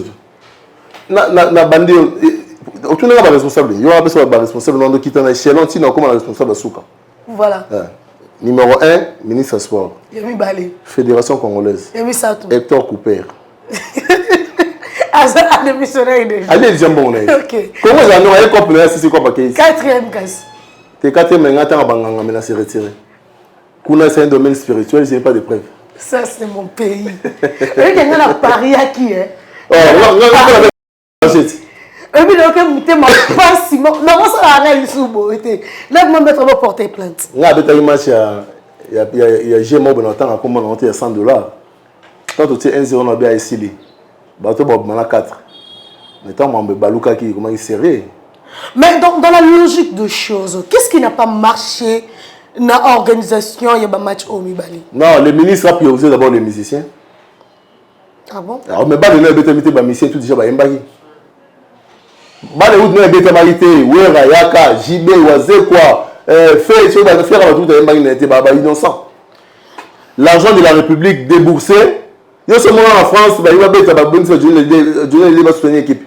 Na bandi, aucun n'est pas responsable. Il y aura besoin d'être responsable. Dans le quitter l'échelon, sinon comment responsable de Souka. Voilà. Numéro 1, ministre des Sports. Yemi Balé. Fédération congolaise. Yemi Satou. Hector Couper. Ah, ça a démissionné déjà. Allez, déjà bon. Ok. Comment ça nous a été complet? C'est quoi paquet? 4e casse. T'es 4e, mais maintenant, on a se retirer. Kuna, c'est un domaine spirituel, je n'ai pas de preuves. Ça, c'est mon pays. Il y a un pari à qui, hein? Et puis, donc, je ne pas si bon. Non, ça a rien sous beau. Là, je vais me porter plainte. Il y a un match, il y a G-Mob dans le temps, comme on a monté à $100. Quand tu es 1-0, on a bien essayé. Bateau, on a 4. Mais tant que Balouka qui comment il serré. Mais dans la logique de choses, qu'est-ce qui n'a pas marché dans l'organisation de match au Mibali? Non, le ministre a priorisé d'abord les musiciens. Ah bon? Alors, mais pas de nous, les musiciens, tout déjà, il y a un Bale où nous avons été, Wera, Yaka, JB, Wazé, quoi, fait, sur la faire tout le innocent. L'argent de la République déboursé, il y a ce moment en France, il va y soutenir l'équipe.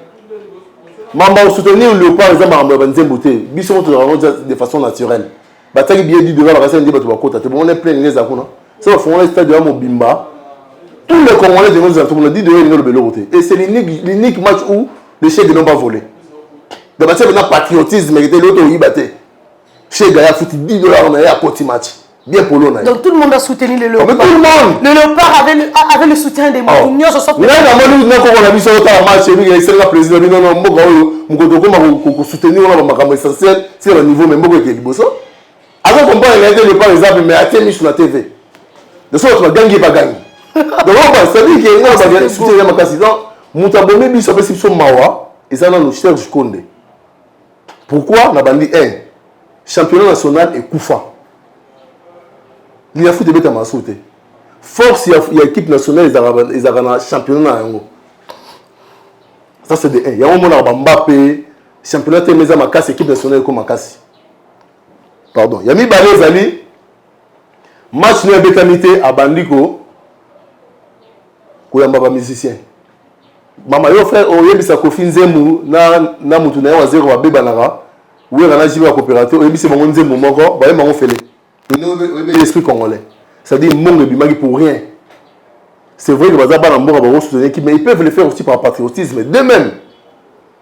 Maman soutenir le par exemple en Nzemboute, bisous de façon naturelle. Bataki bien dit devant la reste de votre côté, on est plein les akuna. Ça va faire un stade de Mobimba. Tous les Congolais de nos atouts, on a dit de le Beloté. Et c'est l'unique match où les chefs n'ont pas volé. De match maintenant patriotisme, mais l'autre il battait. Chez Gaïa fout $10 on a à petit match. Bien pour l'on. Donc tout le monde a soutenu le Léopard. Tout le monde. Le Léopard avait le soutien des Mounions. On a vu sur le match, c'est le président. Non, on soutenir essentiel, c'est le niveau même qui est beau. Alors qu'on peut regarder le par exemple, mais à mis sur la TV. De sorte qu'on va gagner, pas gagner. Donc on va dire qu'il y a un soutien de président. Moutabomé biso besi so mawa et ça nous cherche Konde. Pourquoi na bandi 1 championnat national et Koufa. Il y a foot de beta masouté. Force il y a équipe nationale ils ont championnat yango. Ça c'est de 1. Il y a un moment à Mbappé championnat temeza makasi équipe nationale comme makasi. Pardon, il y a mis Balé Zali match no betamité à Bandiko ko yamba ba musicien. Mama yo frère oyebisa Kofi Nzembu na mutu na wa zero wa bebanaka oui na jiba coopérative oyebisa bango Nzembu moko ba bango fele l'esprit congolais ça dit monde bimaki pour rien c'est vrai que bazaba na mboka ba soutenir équipe mais ils peuvent le faire aussi par patriotisme de même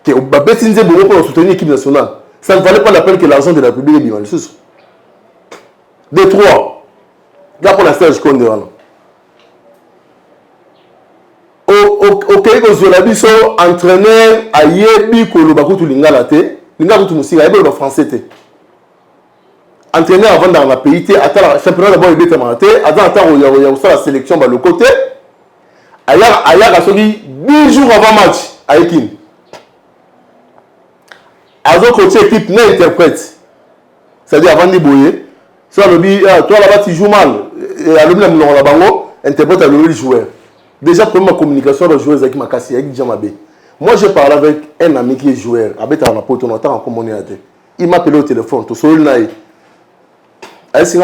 que ba beti Nzembu pour soutenir l'équipe nationale ça ne valait pas la peine que l'argent de la République est bien le sous de 3 là pour la stage Konde wana ok que biso entraîneur ayebi koloba kutu lingala te lingala kutu musika ayebi le français te entraîneur avant dans la pays te attends championnat d'abord ebeta mate attends il y a la sélection ba le côté aya soki 10 jours avant match ayekin azo coach équipe na interprète c'est-à-dire avant Niboye ça le bi toi là-bas tu joues mal alumni na la bango interprète le joueur. Déjà, pour ma communication avec les joueurs avec Makassi, avec Djamabé. Moi, j'ai parlé avec un ami qui est joueur. Il m'a appelé au téléphone.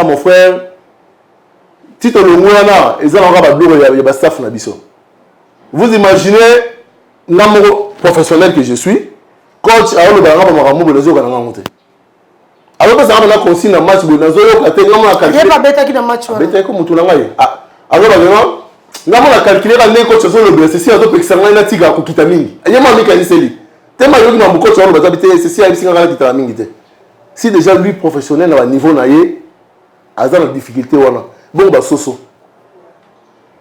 Mon frère, Tito Longouana, ils ont un staff. Vous imaginez l'amour professionnel que je suis. Coach, alors le barrage va me les autres monter. Alors que ça va consigne un match, vous n'avez pas bêta qui dans match. Bêta comme tout le monde. Alors, ngamo na calculer ba neko tsozo le blessé si azo pekisanga na tiga ko kitamingi ayema mika niseli tema yoki na mukocho ono bazabite c'est si singa na kitamingi te si déjà lui professionnel à niveau na ye aza na difficulté wana bon ba soso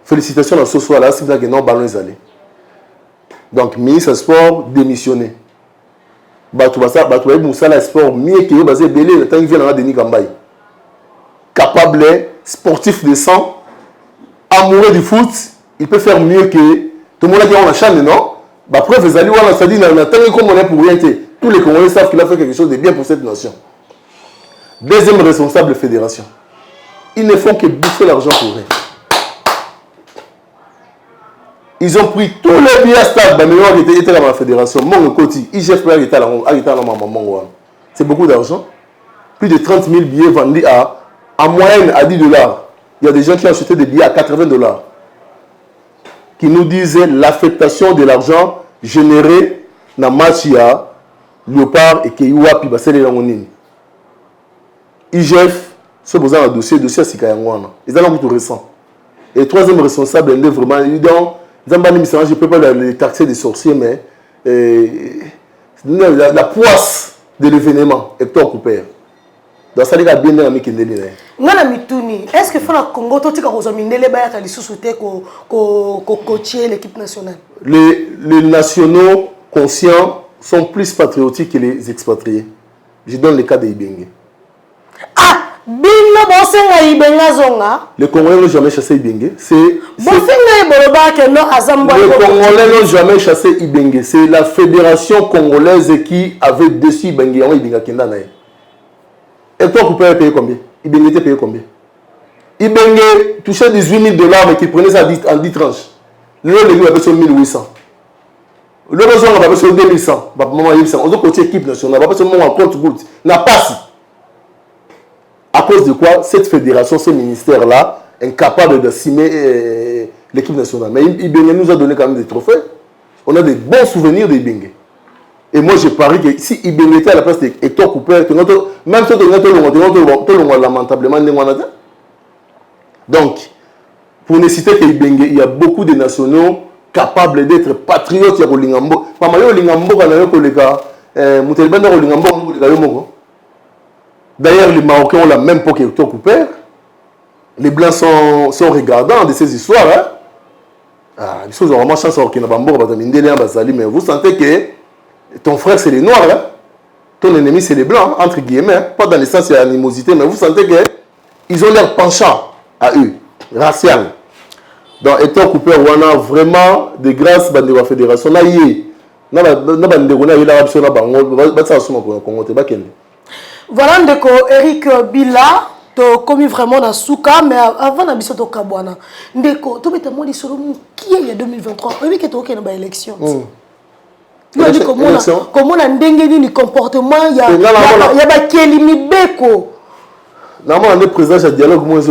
félicitations à soso à la sibla que non ballon ezali donc ministre sport démissionné batu ba musala sport mieux que yo bazé belé le temps vient na Denis Kambai capable sportif de sang amoureux du foot, il peut faire mieux que tout le monde qui a la chaîne, non? Bah, preuve, les alliés, on a dit, on a tellement comme on est pour rien. Tous les Congolais savent qu'il a fait quelque chose de bien pour cette nation. Deuxième responsable de fédération. Ils ne font que bouffer l'argent pour rien. Ils ont pris tous les billets à stade, qui étaient dans la fédération. Mon côté, IGF qui était là, c'est beaucoup d'argent. Plus de 30 000 billets vendus en moyenne à $10. Il y a des gens qui ont acheté des billets à $80 qui nous disaient l'affectation de l'argent généré dans le match Léopard et Keiwa puis Bassel Langonine. IGF, ce besoin un dossier à Sikayangwana. Ils ont un peu récent. Et troisième responsable, il est vraiment évident. Je ne peux pas les taxer des sorciers, mais la poisse de l'événement est tout coupé. Dans ça, il y a bien des qui est-ce que le Congo les nationaux conscients sont plus patriotiques que les expatriés. Je donne le cas de Ibenge. Ah, Bingo Bosenga Ibenga Zonga. Les Congolais n'ont jamais chassé Ibenge. Les Congolais n'ont jamais chassé Ibenge. C'est la fédération congolaise qui avait déçu Ibenge. Et toi, vous pouvez payer combien? Ibenge était payé combien? Ibenge touchait 18 000 $, mais qui prenait ça en 10 tranches. Le gars avait sur 1800. Le besoin va sur 2100. On a côté équipe nationale. On va sur mon compte goutte. N'a pas si. À cause de quoi cette fédération, ce ministère-là, incapable d'assumer l'équipe nationale. Mais Ibenge nous a donné quand même des trophées. On a des bons souvenirs d'Ibenge. Et moi, je parie que si Ibenge était à la place d'Hector Cooper, même si on a lamentablement, donc, pour ne citer que Ibenge, il y a beaucoup de nationaux capables d'être patriotes. Il y a Olingambo. D'ailleurs, les Marocains ont la même peau qu'Hector Cooper. Les Blancs sont regardants de ces histoires. Hein? Ah, ils sont vraiment chanceux mais vous sentez que ton frère, c'est les Noirs. Hein? Ton ennemi, c'est les Blancs, entre guillemets. Hein? Pas dans le sens de l'animosité, mais vous sentez qu'ils ont l'air penchants à eux, racial. Donc, Hector Cooper, on a vraiment de grâce à la fédération. Voilà, ndeko Eric Bila, to commis vraiment dans Souka, mais avant d'habiter au Kabouana. Ndeko, tu m'as dit sur qui est 2023. Oui, que tu as une élection. Tu as dit comment on a un comportement, il y a pas qui Beko. Normalement, on est présent à dialogue moins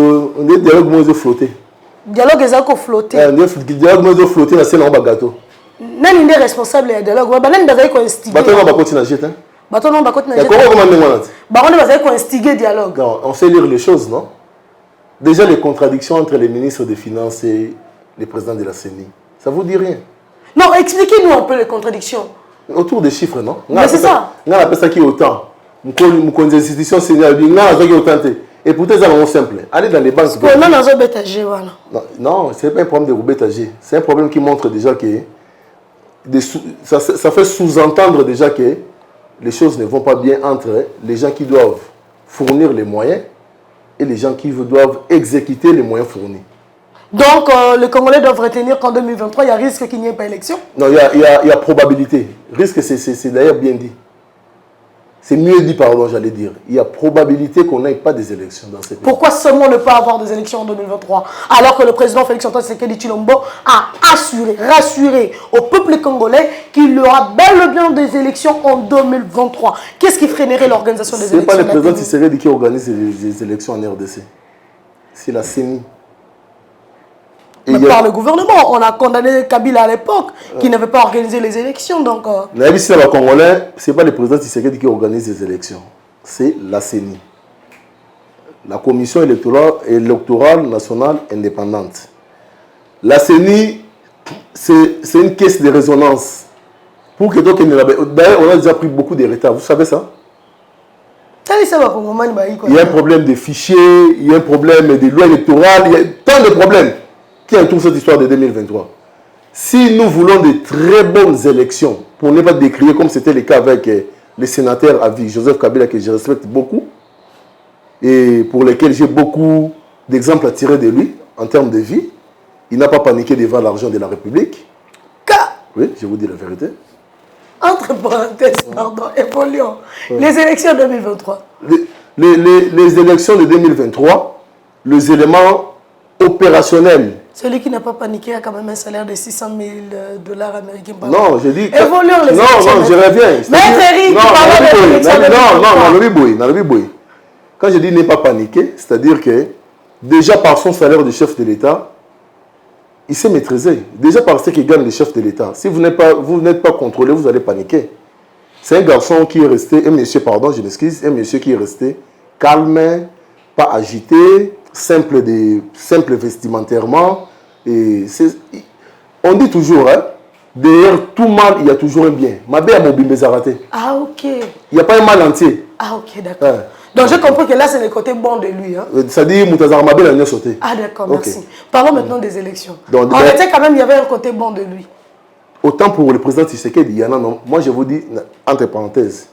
flotté. Dialogue est flotté. Dialogue moins flotté, c'est un gâteau. Nani est responsable du dialogue. Nani est instigé. On va continuer à jeter. Comment on instiguer dialogue? Non, on sait lire les choses, non? Déjà, les contradictions entre les ministres des Finances et les présidents de la CENI, ça vous dit rien? Non, expliquez-nous un peu les contradictions. Autour des chiffres, non? Mais c'est ça. On appelle ça qui est autant. Nous institutions et pourtant, c'est simple. Allez dans les banques. Non, ce n'est pas un problème de rebêtager. C'est un problème qui montre déjà que ça fait sous-entendre déjà que les choses ne vont pas bien entre les gens qui doivent fournir les moyens et les gens qui doivent exécuter les moyens fournis. Donc, les Congolais doivent retenir qu'en 2023, il y a risque qu'il n'y ait pas élection? Non, il y a probabilité. Risque, c'est d'ailleurs bien dit. C'est mieux dit, pardon, j'allais dire. Il y a probabilité qu'on n'ait pas des élections dans ces pays. Pourquoi seulement ne pas avoir des élections en 2023 alors que le président Félix-Antoine Tshisekedi Tshilombo a rassuré au peuple congolais qu'il y aura bel et bien des élections en 2023? Qu'est-ce qui freinerait l'organisation des élections? Ce n'est pas le président Tshisekedi qui organise les élections en RDC. C'est la CENI. Par le gouvernement, on a condamné Kabila à l'époque qui n'avait pas organisé les élections. Donc, ce n'est pas le président Tshisekedi qui organise les élections, c'est la CENI, la Commission électorale nationale indépendante. La CENI, c'est une caisse de résonance. Pour que d'ailleurs, on a déjà pris beaucoup de retard, vous savez ça? Il y a un problème de fichiers, il y a un problème de loi électorale, il y a tant de problèmes qui entourent cette histoire de 2023. Si nous voulons de très bonnes élections, pour ne pas décrire comme c'était le cas avec le sénateur à vie, Joseph Kabila, que je respecte beaucoup, et pour lequel j'ai beaucoup d'exemples à tirer de lui en termes de vie, il n'a pas paniqué devant l'argent de la République. Oui, je vous dis la vérité. Entre parenthèses, pardon, évoluons. Les élections 2023. Les élections de 2023, les éléments opérationnels. Celui qui n'a pas paniqué a quand même un salaire de 600 000 $ américains par an. Non, je dis... Évoluons les élections. Non, je reviens. Maître Eric, tu parles de l'élection de 2023. Quand je dis ne pas paniquer, c'est-à-dire que déjà par son salaire de chef de l'État, il s'est maîtrisé. Déjà par ce qu'il gagne le chef de l'État. Si vous n'êtes pas contrôlé, vous allez paniquer. C'est un garçon qui est resté, un monsieur, pardon, je m'excuse, un monsieur qui est resté calme, pas agité, simple vestimentairement. Et on dit toujours, hein, derrière tout mal, il y a toujours un bien. Ma belle a mon raté. Ah, ok. Il n'y a pas un mal entier. Ah, ok, d'accord. Ouais. Donc, j'ai compris que là, c'est le côté bon de lui. Hein. Ça dit, Moutazar Mabel a sauté. Ah, d'accord, merci. Parlons maintenant des élections. Donc, on était quand même, il y avait un côté bon de lui. autant pour le président Tshisekedi, il y en a non. Moi, je vous dis, entre parenthèses,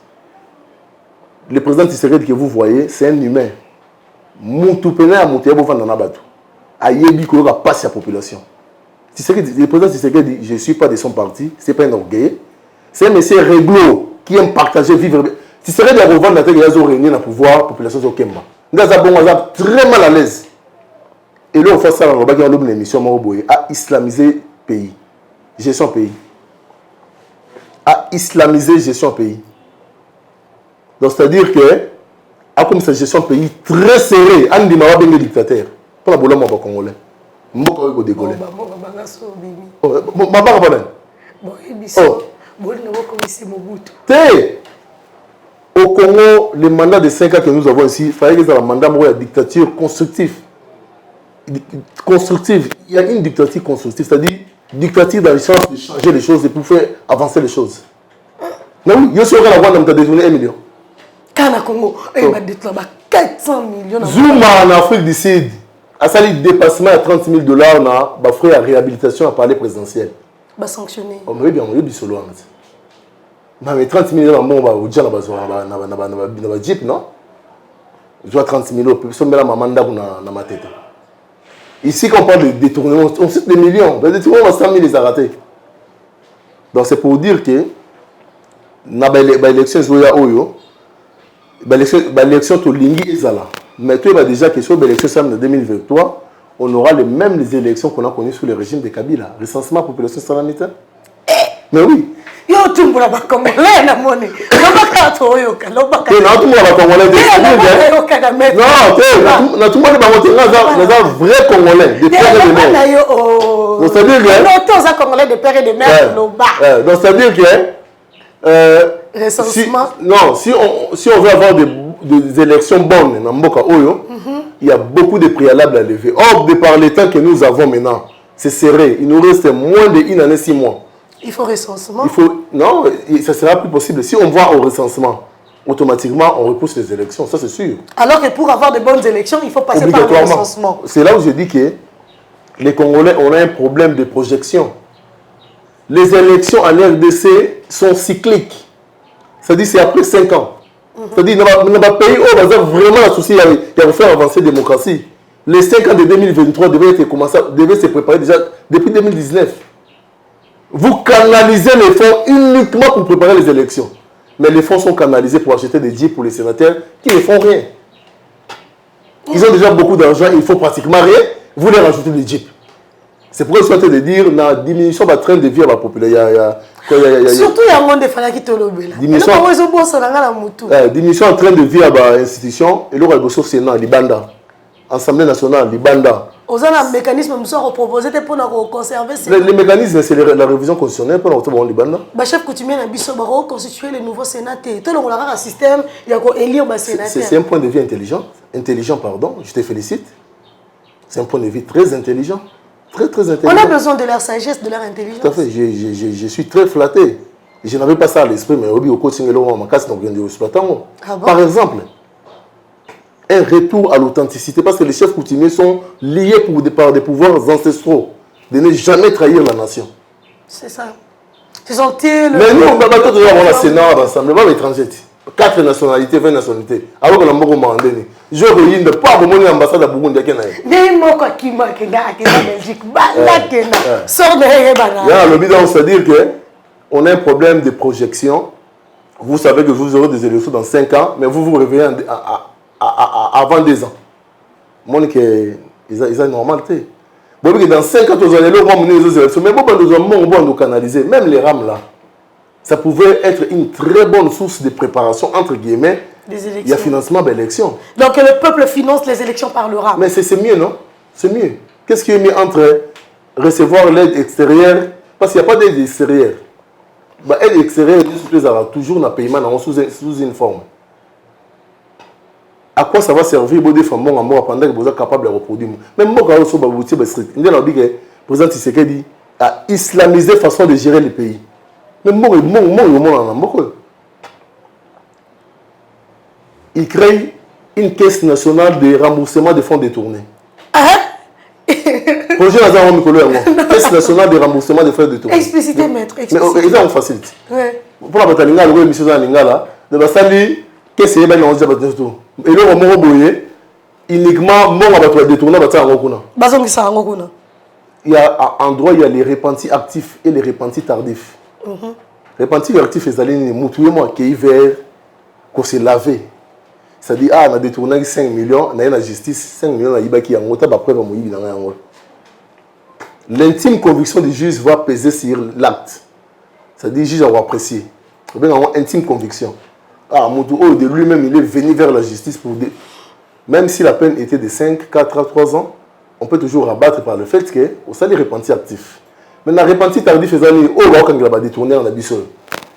le président Tshisekedi que vous voyez, c'est un humain. Moutoupena a monté à Bofandanabatou. Ayebi Koyoka passe la population. Le président Tshisekedi, je ne suis pas de son parti, ce n'est pas un orgueil. C'est un monsieur réglo qui aime partager, vivre. Tshisekedi a revendre la terre, il a réuni le pouvoir, la population de Kemba. Il a très mal à l'aise. Et là, on fait ça dans une émission à islamiser le pays. Gestion pays. À islamiser gestion pays. Donc, c'est-à-dire que, comme cette gestion pays très serrée, on dit que c'est un dictateur. Pour la boulot, je Congolais. Je suis Congolais. Au Congo, le mandat de 5 ans que nous avons ici, il fallait que ce soit un mandat de dictature constructive. Constructive. Il y a une dictature constructive, c'est-à-dire dictature dans le sens de changer les choses et pour faire avancer les choses. Mais oui, je suis en train de détourner 1 million. Quand au Congo, il va détourner 400 millions. Zuma en Afrique du Sud a sali dépassement à $30 000 na frais à réhabilitation à palais présidentiel. Va sanctionner. On me dit bien, on dit solo. Mais 30 000 euros, on va dire jeep, non? Je dois 30 000 euros, je suis dans ma tête. Ici, quand on parle de détournement, on cite des millions. Le détournement, 100 000, les a ratés. Donc, c'est pour dire que l'élection, l'élection, mais tu as déjà question de l'élection de 2023, on aura les mêmes élections qu'on a connues sous le régime de Kabila. Recensement population salamitaire. Mais oui. Yo tu mbura ba Congolais na moni. Lobaka to yoka, lobaka. Non, tout le monde va Congolais. Non, tout le monde va monter dans un vrai Congolais, de père et de mère. Donc c'est-à-dire que non, tous un Congolais de père et de mère loba. Donc c'est-à-dire que recensement. Non, si on veut avoir des élections bonnes dans Mboka Oyo, il y a beaucoup de préalables à lever. Or, de par les temps que nous avons maintenant, c'est serré. Il nous reste moins de 1 année, 6 mois. Il faut recensement. Non, ça ne sera plus possible. Si on va au recensement, automatiquement, on repousse les élections. Ça, c'est sûr. Alors que pour avoir de bonnes élections, il faut passer par le recensement. C'est là où je dis que les Congolais ont un problème de projection. Les élections en RDC sont cycliques. C'est-à-dire c'est après 5 ans. C'est-à-dire dans notre pays, on va vraiment un souci à faire avancer la démocratie. Les 5 ans de 2023 devaient se préparer déjà depuis 2019. Vous canalisez les fonds uniquement pour préparer les élections. Mais les fonds sont canalisés pour acheter des jeeps pour les sénateurs qui ne font rien. Ils ont déjà beaucoup d'argent, il faut pratiquement rien. Vous leur rajoutez des jeeps. C'est pourquoi je suis en train de dire la diminution de train de vie à la population. Surtout, il y a un monde de familles qui te l'ont diminution en train de vie à l'institution. Et là, il y a le Sénat, l'Ibanda. Assemblée nationale, l'Ibanda. Aux un mécanisme nous sont proposés pour nous conserver. Les mécanismes, c'est la révision constitutionnelle pour nous l'Ibanda. Le chef coutumier a constituer le nouveau Sénat. Tout le monde a un système, il y a élire le Sénat. C'est un point de vue intelligent. Intelligent, pardon, je te félicite. C'est un point de vue très intelligent. Très, très intelligent. On a besoin de leur sagesse, de leur intelligence. Tout à fait, je suis très flatté. Je n'avais pas ça à l'esprit, mais au coaching, par exemple, un retour à l'authenticité, parce que les chefs coutumiers sont liés par des pouvoirs ancestraux, de ne jamais trahir la nation. C'est ça. Ce sont-ils... Mais nous, on va pas toujours avoir la Sénat l'Assemblée, pas l'étranger. 4 nationalités, 20 nationalités. Alors que l'ambassade mandé, je ne peux pas avoir l'ambassade à Burundi. Il y a le bidon, c'est-à-dire qu'on a un problème de projection. Vous savez que vous aurez des élections dans 5 ans, mais vous vous réveillez avant 2 ans. Moi, ils ont une normalité. Dans 5 ans, vous allez mener les élections. Mais nous avons canaliser, même les rames là. Ça pouvait être une très bonne source de préparation, entre guillemets. Il y a financement de l'élection. Donc le peuple finance les élections par le rame. Mais c'est mieux, non? C'est mieux. Qu'est-ce qui est mieux entre recevoir l'aide extérieure? Parce qu'il n'y a pas d'aide extérieure. L'aide extérieure, toujours un paiement sous une forme. À quoi ça va servir des femmes pendant que vous êtes capable de reproduire? Même moi, quand je suis le président Tshisekedi a islamisé la façon de gérer le pays. Mais il crée une caisse nationale de remboursement des fonds détournés. projet Caisse nationale de remboursement des frais de tournée. Explicité, maître. Mais ils ont facilité. Ouais. Pour la bataille, il y a une mission dans Lingala. De la salle, qu'est-ce qu'il y a dans le tout. Et là, on m'a envoyé uniquement mon abattoir détourné à Ngokuna. Il y a en droit, il y a les repentis actifs et les repentis tardifs. Repentis actifs, ils allaient moutouiller moi qui vers qu'on s'est lavé. C'est-à-dire, on a détourné 5 millions, on a eu la justice, 5 millions, on a eu qui a monté, après, on a eu l'intime conviction du juge va peser sur l'acte. C'est-à-dire, le juge va apprécier. Il y a une intime conviction. Ah, Moutou, de lui-même, il est venu vers la justice pour... Même si la peine était de 5, 4, 3 ans, on peut toujours rabattre par le fait que ça les repentis actifs. Maintenant, repenti tardif, c'est on va détourner en abyssal.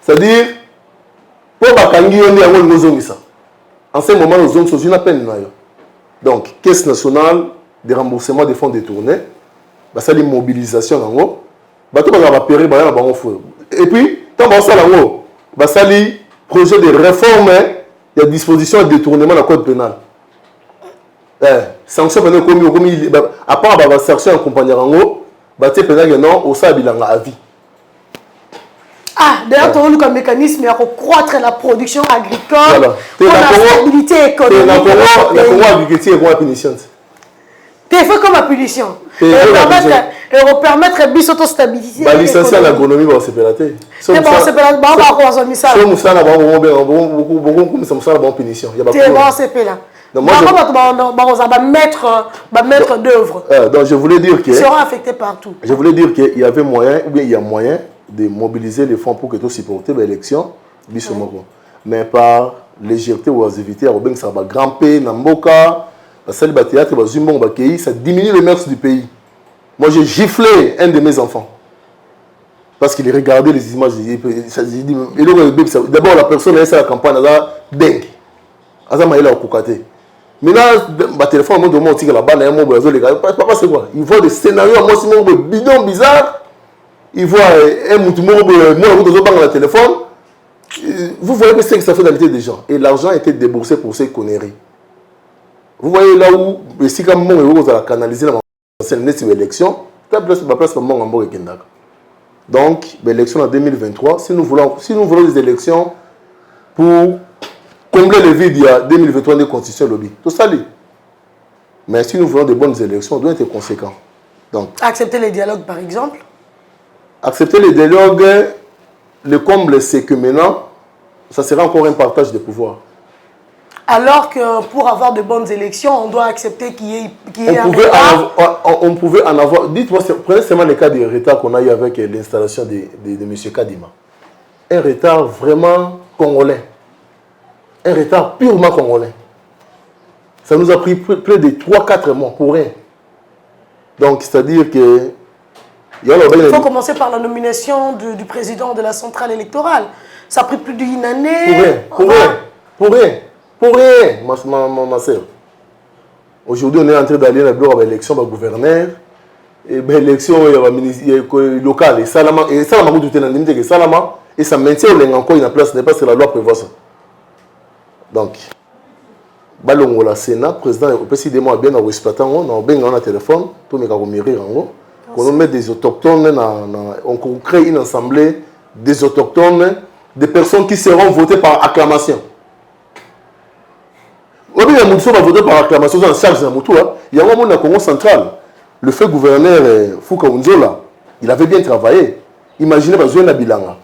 C'est-à-dire, pour Bakangi, on est à Wolmozongisa. En ce moment, nous avons une peine. Donc, Caisse nationale de remboursement des fonds détournés, ça les mobilisations en haut, tout va repérer, et puis, tant que ça en haut, ça les projets de réforme, il y a disposition de détournement dans le code pénal. Sanction pénale comme à part la sanction accompagnée en haut, tu pénal non, au sein de la vie. Ah, d'ailleurs, tu as un mécanisme pour croître la production agricole, pour la stabilité économique. La agriculture est une punition. Tu fais comme la punition. Et permettre de s'autostabiliser. La licence en agronomie, c'est pélaté. C'est une punition. Maître d'œuvre. Donc je voulais dire que. Ils seront affectés partout. Je voulais dire qu'il y avait moyen, ou bien il y a moyen de mobiliser les fonds pour que tout supporter l'élection, mais par légèreté ou oisiveté, ça va grimper dans Mboka, ça diminue le mœurs du pays. Moi j'ai giflé un de mes enfants parce qu'il regardait les images. D'abord la personne est à la campagne, elle a dingue. Maintenant, le téléphone, papa, c'est quoi? Il voit des scénarios, bidon bizarre. Il voit un mouton, dans le téléphone. Vous voyez que c'est que ça fait d'habiter des gens. Et l'argent a été déboursé pour ces conneries. Vous voyez là où, si quand vous allez canaliser l'élection, donc, l'élection en 2023, si nous voulons des élections pour combler le vide, il y a 2023 de constitution lobby. Tout ça, mais si nous voulons de bonnes élections, on doit être conséquents. Donc, accepter les dialogues, par exemple. Accepter les dialogues, le comble, c'est que maintenant, ça sera encore un partage de pouvoir. Alors que pour avoir de bonnes élections, on doit accepter qu'il y ait on pouvait en avoir. Dites-moi, prenez seulement le cas du retard qu'on a eu avec l'installation de M. Kadima. Un retard vraiment congolais. Un retard purement congolais. Ça nous a pris plus de 3-4 mois pour rien. Donc, c'est-à-dire que... Il faut commencer par la nomination du président de la centrale électorale. Ça a pris plus d'une année. Pour rien, ma soeur. Aujourd'hui, on est en train d'aller dans le bureau de l'élection du gouverneur. Et l'élection locale. Et ça maintient encore une place, n'est pas que la loi prévoit ça. Donc, balongo la Sénat, président, on peut s'y bien dans l'exploitant, on a bien un téléphone, tout le monde a on met des autochtones, on crée une assemblée des autochtones, des personnes qui seront votées par acclamation. Il y a des gens qui vont voter par acclamation dans la charge de Moutou. Il y a un moment dans le Congo central, le fait gouverneur Fouka Unzola, il avait bien travaillé. Imaginez pas jouer Bilanga.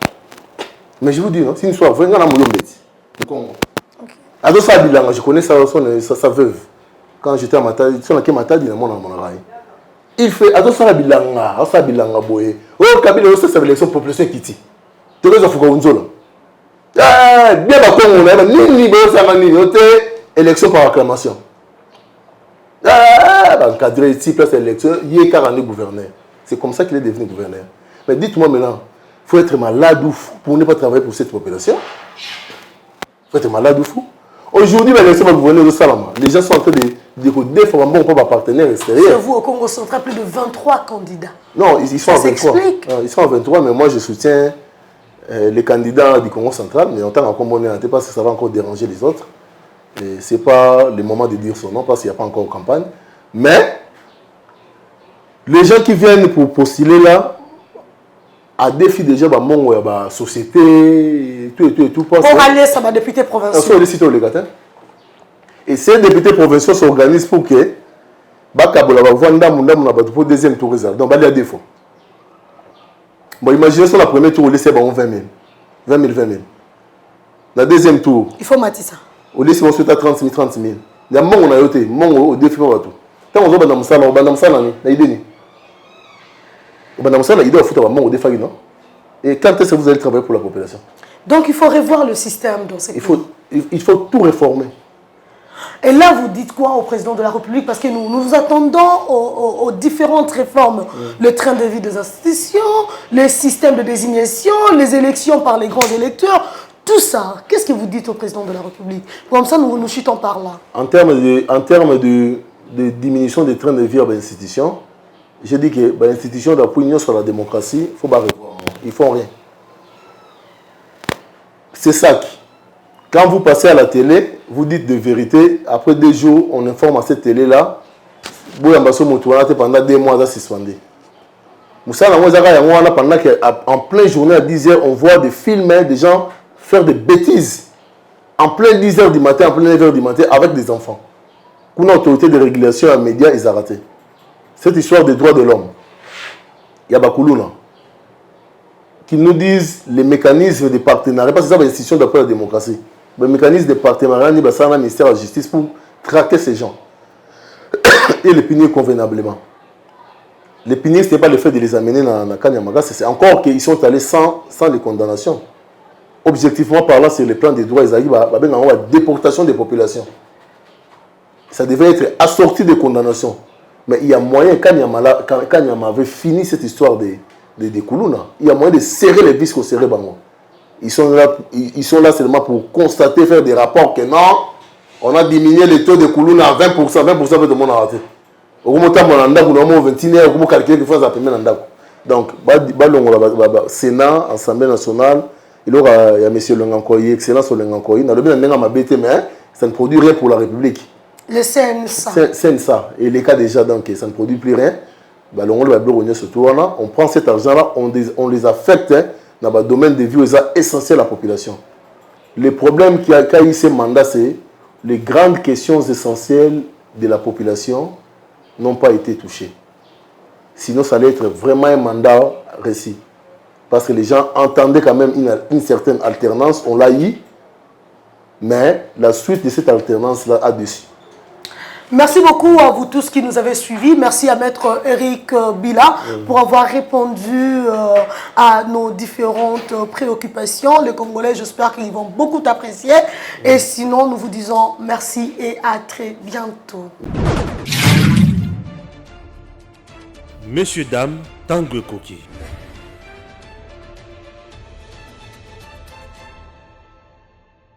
Mais je vous dis, c'est une histoire vraie, le Congo. Ado sa Bilanga, je connais sa veuve. Quand j'étais à Matadi, il fait Ado sa Bilanga boye. Oh Kabila c'est l'élection population Kiti. Tu vois ça Fouka Unzola. Ah, bien ba Congo, ni ça ni élection par acclamation. Ah, encadré ici, place l'élection, il est 40 gouverneur. C'est comme ça qu'il est devenu gouverneur. Mais dites-moi maintenant, il faut être malade ou fou pour ne pas travailler pour cette population. Il faut être malade ou fou. Aujourd'hui, l'élection va gouverner de Salama. Les gens sont en train de défendre un bon partenaire extérieur. Chez vous, au Congo central, plus de 23 candidats. Non, ils sont à 23. Ils sont à 23, mais moi je soutiens les candidats du Congo central. Mais en tant qu'accompagné, parce que ça va encore déranger les autres. Ce n'est pas le moment de dire son nom parce qu'il n'y a pas encore de campagne. Mais Les gens qui viennent pour postuler là, à défi déjà, la société, tout. Pour aller, ça va député provincial. Et ces députés provinciaux s'organisent pour que pour deuxième tour. Donc, il y a des fois. Bon, imaginez sur la première tour, au lycée, 20 000. 20 000. La deuxième tour. Il faut mater ça. Au lycée, on se à 30 000. Il y a mon ayoté, mon au défi pour tout. Quand on va dans le salon, on va dans le salon, il y a idée. On va dans le salon, il y a idée au défi, non? Et quand est-ce que vous allez travailler pour la population? Donc, il faut revoir le système dans ces pays. Il faut tout réformer. Et là, vous dites quoi au président de la République? Parce que nous attendons aux différentes réformes. Le train de vie des institutions, le système de désignation, les élections par les grands électeurs, tout ça. Qu'est-ce que vous dites au président de la République? Comme ça, nous chutons par là. En termes de diminution des trains de vie des institutions, je dis que l'institution d'appui sur la démocratie, il faut pas revoir. Ils ne font rien. C'est ça qui... Quand vous passez à la télé, vous dites de vérité. Après 2 jours, on informe à cette télé-là. Pendant 2 mois, ça s'est suspendé. En pleine journée à 10h, on voit des films, des gens faire des bêtises. En plein 10h du matin, en plein 9h du matin, avec des enfants. Une autorité de régulation à médias, ils ont raté. Cette histoire des droits de l'homme, il y a Bakoulouna, qui nous disent les mécanismes de partenariat, parce que c'est ça l'institution d'appui à la démocratie. Le mécanisme de partenariat, c'est le ministère de la Justice pour traquer ces gens et les punir convenablement. Les punir, ce n'est pas le fait de les amener dans Kanyamaga, c'est encore qu'ils sont allés sans les condamnations. Objectivement parlant, sur le plan des droits, il y a une déportation des populations. Ça devait être assorti de condamnations. Mais il y a moyen, quand Kanyama avait fini cette histoire de Koulouna, il y a moyen de serrer les vis au serré Bango. Ils sont là seulement pour constater, faire des rapports que non, on a diminué le taux de Koulouna à 20%, 20% de tout le monde a raté. Au moment où on a 21, on a calculé qu'il faut la première. Donc, le Sénat, Assemblée nationale, il y a M. Lengankoyi, Excellence Lengankoyi, mais ça ne produit rien pour la République. Le CNSA. CNSA. Et les cas déjà, donc, ça ne produit plus rien. On prend cet argent-là, on les affecte dans le domaine de vie essentiel à la population. Le problème qui a eu ces mandats, c'est les grandes questions essentielles de la population n'ont pas été touchées. Sinon, ça allait être vraiment un mandat réussi. Parce que les gens entendaient quand même une certaine alternance, on l'a eu, mais la suite de cette alternance-là a déçu. Merci beaucoup à vous tous qui nous avez suivis. Merci à Maître Eric Bila pour avoir répondu à nos différentes préoccupations. Les Congolais, j'espère qu'ils vont beaucoup apprécier. Et sinon, nous vous disons merci et à très bientôt. Messieurs, dames, Tanguy Koki.